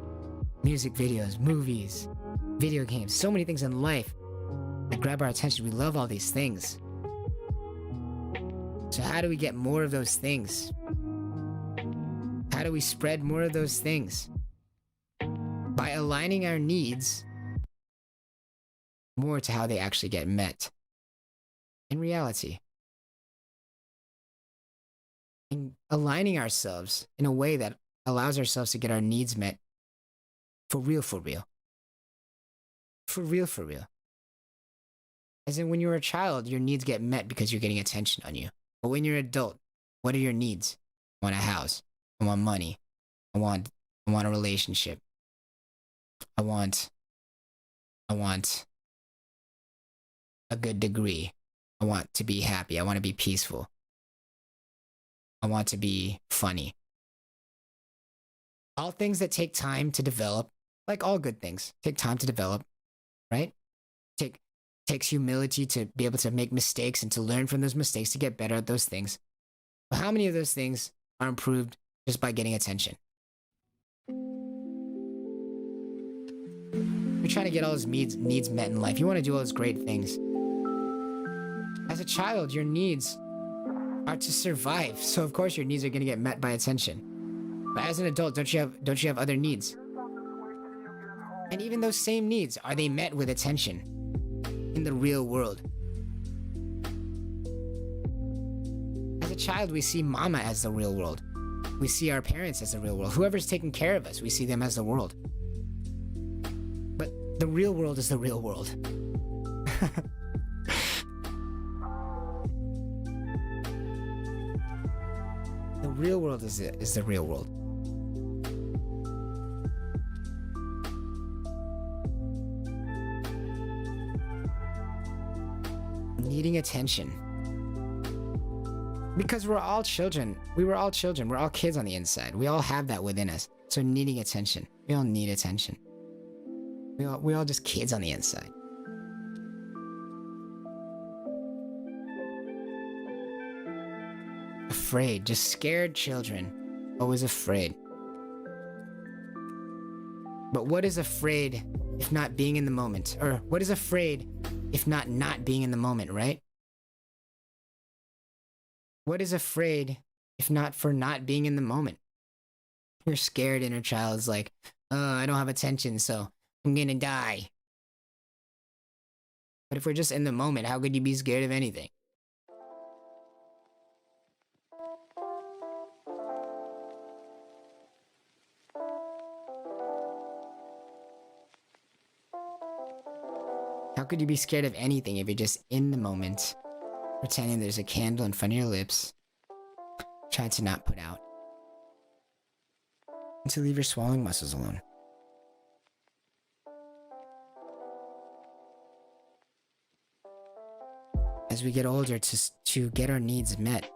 music videos, movies, video games, so many things in life that grab our attention. We love all these things. So how do we get more of those things? How do we spread more of those things? By aligning our needs more to how they actually get met in reality. And aligning ourselves in a way that allows ourselves to get our needs met for real, for real. For real, for real. As in, when you're a child, your needs get met because you're getting attention on you. But when you're an adult, what are your needs? I want a house. I want money. I want a relationship. I want a good degree. I want to be happy. I want to be peaceful. I want to be funny. All things that take time to develop, like all good things, take time to develop, right? Takes humility to be able to make mistakes and to learn from those mistakes to get better at those things. But how many of those things are improved just by getting attention? You're trying to get all those needs met in life. You want to do all those great things. As a child, your needs are to survive. So of course your needs are going to get met by attention. But as an adult, don't you have other needs? And even those same needs, are they met with attention in the real world? As a child, we see mama as the real world. We see our parents as the real world. Whoever's taking care of us, we see them as the world. But the real world is the real world. The real world is the real world. Needing attention. Because we're all children. We were all children. We're all kids on the inside. We all have that within us. So needing attention. We all need attention. We all just kids on the inside. Afraid. Just scared children. Always afraid. But what is afraid if not being in the moment? Or what is afraid if not being in the moment, right? What is afraid if not for not being in the moment? Your scared inner child is like, oh, I don't have attention, so I'm gonna die. But if we're just in the moment, how could you be scared of anything? How could you be scared of anything if you're just in the moment, pretending there's a candle in front of your lips, trying to not put out, and to leave your swallowing muscles alone? As we get older, to get our needs met,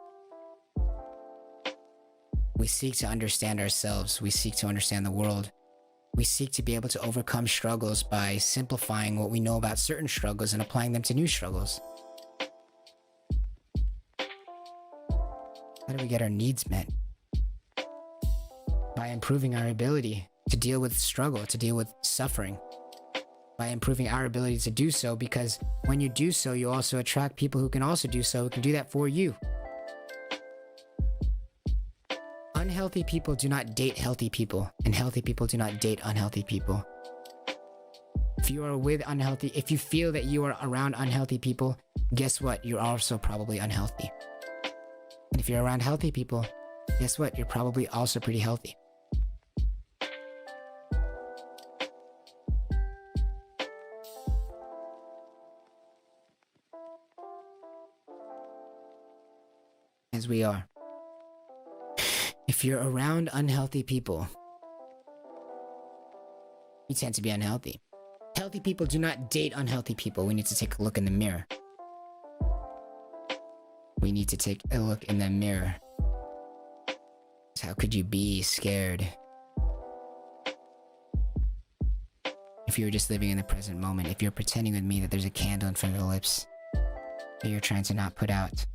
we seek to understand ourselves, we seek to understand the world. We seek to be able to overcome struggles by simplifying what we know about certain struggles and applying them to new struggles. How do we get our needs met? By improving our ability to deal with struggle, to deal with suffering. By improving our ability to do so, because when you do so, you also attract people who can also do so, who can do that for you. Unhealthy people do not date healthy people, and healthy people do not date unhealthy people. If you are if you feel that you are around unhealthy people, guess what? You're also probably unhealthy. And if you're around healthy people, guess what? You're probably also pretty healthy. As we are. If you're around unhealthy people, you tend to be unhealthy. Healthy people do not date unhealthy people. We need to take a look in the mirror. We need to take a look in the mirror. How could you be scared if you were just living in the present moment? If you're pretending with me that there's a candle in front of your lips that you're trying to not put out,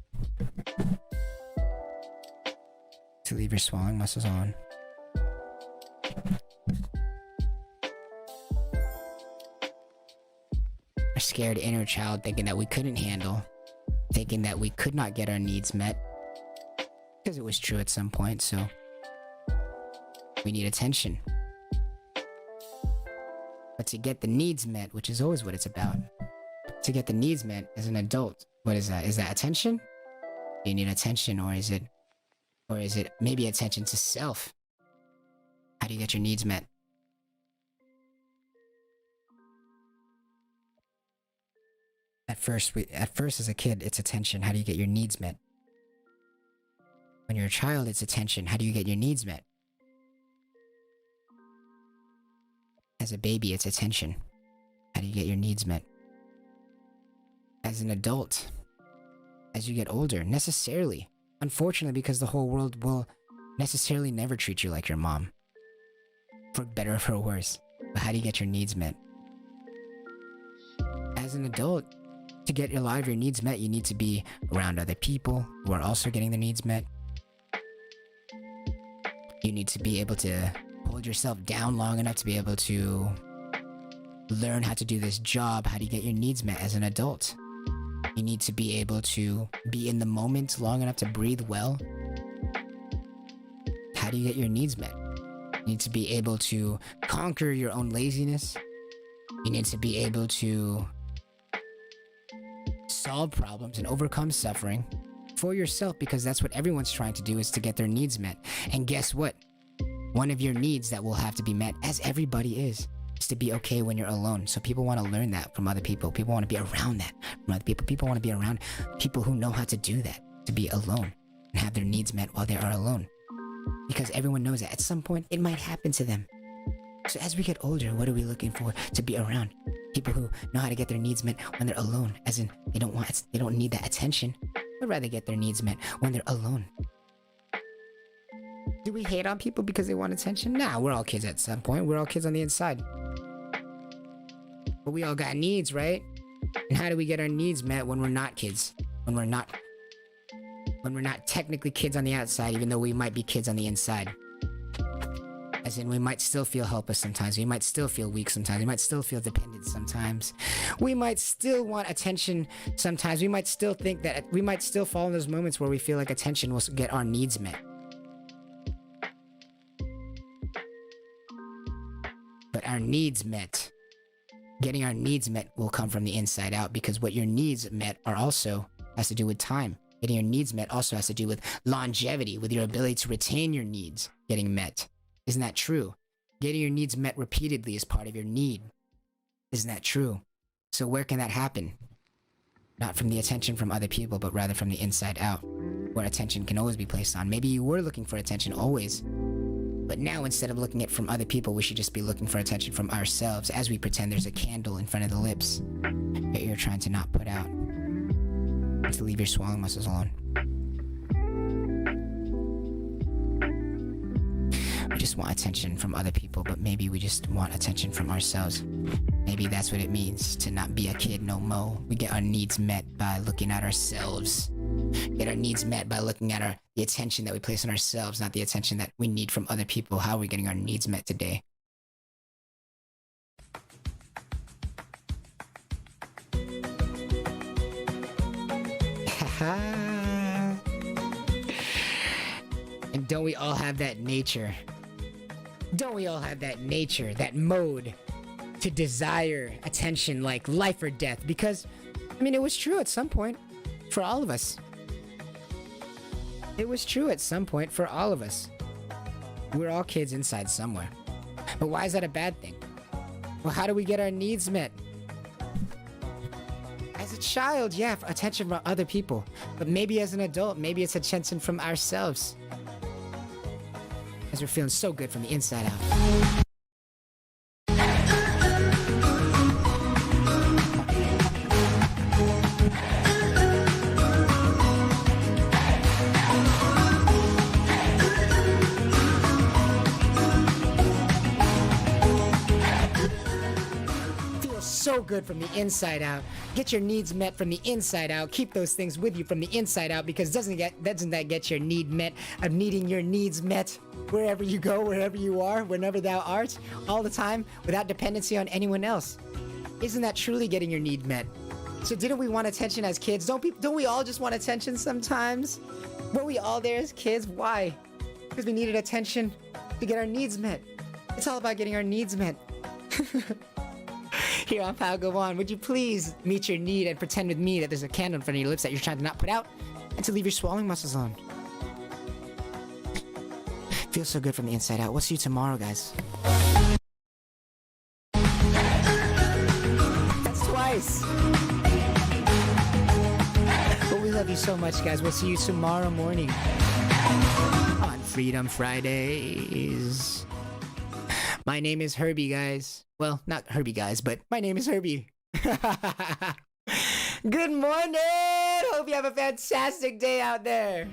to leave your swallowing muscles on. Our scared inner child thinking that we couldn't handle, thinking that we could not get our needs met, because it was true at some point, so we need attention. But to get the needs met, which is always what it's about, to get the needs met as an adult, what is that? Is that attention? Do you need attention, or is it maybe attention to self? How do you get your needs met? At first as a kid, it's attention. How do you get your needs met? When you're a child, it's attention. How do you get your needs met? As a baby, it's attention. How do you get your needs met? As an adult, as you get older, necessarily, Unfortunately, because the whole world will necessarily never treat you like your mom. For better or for worse. But how do you get your needs met? As an adult, to get a lot of your needs met, you need to be around other people who are also getting their needs met. You need to be able to hold yourself down long enough to be able to learn how to do this job. How do you get your needs met as an adult? You need to be able to be in the moment long enough to breathe well. How do you get your needs met? You need to be able to conquer your own laziness. You need to be able to solve problems and overcome suffering for yourself, because that's what everyone's trying to do, is to get their needs met. And guess what? One of your needs that will have to be met, as everybody is to be okay when you're alone. So people want to learn that from other people. People want to be around that from other people. People want to be around people who know how to do that, to be alone and have their needs met while they are alone. Because everyone knows that at some point it might happen to them. So as we get older, what are we looking for? To be around people who know how to get their needs met when they're alone. As in, they don't need that attention. They'd rather get their needs met when they're alone. Do we hate on people because they want attention? Nah, we're all kids at some point. We're all kids on the inside. But we all got needs, right? And how do we get our needs met when we're not kids? When we're not technically kids on the outside, even though we might be kids on the inside. As in, we might still feel helpless sometimes. We might still feel weak sometimes. We might still feel dependent sometimes. We might still want attention sometimes. We might still think that we might still fall in those moments where we feel like attention will get our needs met. But our needs met, getting our needs met will come from the inside out, because what your needs met are also has to do with time. Getting your needs met also has to do with longevity, with your ability to retain your needs getting met. Isn't that true? Getting your needs met repeatedly is part of your need. Isn't that true? So where can that happen? Not from the attention from other people, but rather from the inside out, where attention can always be placed on. Maybe you were looking for attention always, but now instead of looking at from other people, we should just be looking for attention from ourselves, as we pretend there's a candle in front of the lips that you're trying to not put out, and to leave your swallowing muscles alone. We just want attention from other people, but maybe we just want attention from ourselves. Maybe that's what it means to not be a kid no mo. We get our needs met by looking at ourselves. Get our needs met by looking at the attention that we place on ourselves, not the attention that we need from other people. How are we getting our needs met today? And don't we all have that nature? Don't we all have that nature, that mode to desire attention like life or death? Because, I mean, it was true at some point for all of us. It was true at some point for all of us. We're all kids inside somewhere. But why is that a bad thing? Well, how do we get our needs met? As a child, yeah, for attention from other people. But maybe as an adult, maybe it's attention from ourselves. As we're feeling so good from the inside out. So good from the inside out. Get your needs met from the inside out. Keep those things with you from the inside out, because doesn't that get your need met of needing your needs met wherever you go, wherever you are, whenever thou art, all the time, without dependency on anyone else? Isn't that truly getting your need met? So didn't we want attention as kids? Don't we all just want attention sometimes? Were we all there as kids? Why? Because we needed attention to get our needs met. It's all about getting our needs met. Here on Pal Go On, would you please meet your need and pretend with me that there's a candle in front of your lips that you're trying to not put out, and to leave your swallowing muscles on? Feels so good from the inside out. We'll see you tomorrow, guys. That's twice. But we love you so much, guys. We'll see you tomorrow morning on Freedom Fridays. My name is Herbie, guys. Well, not Herbie, guys, but my name is Herbie. Good morning! Hope you have a fantastic day out there.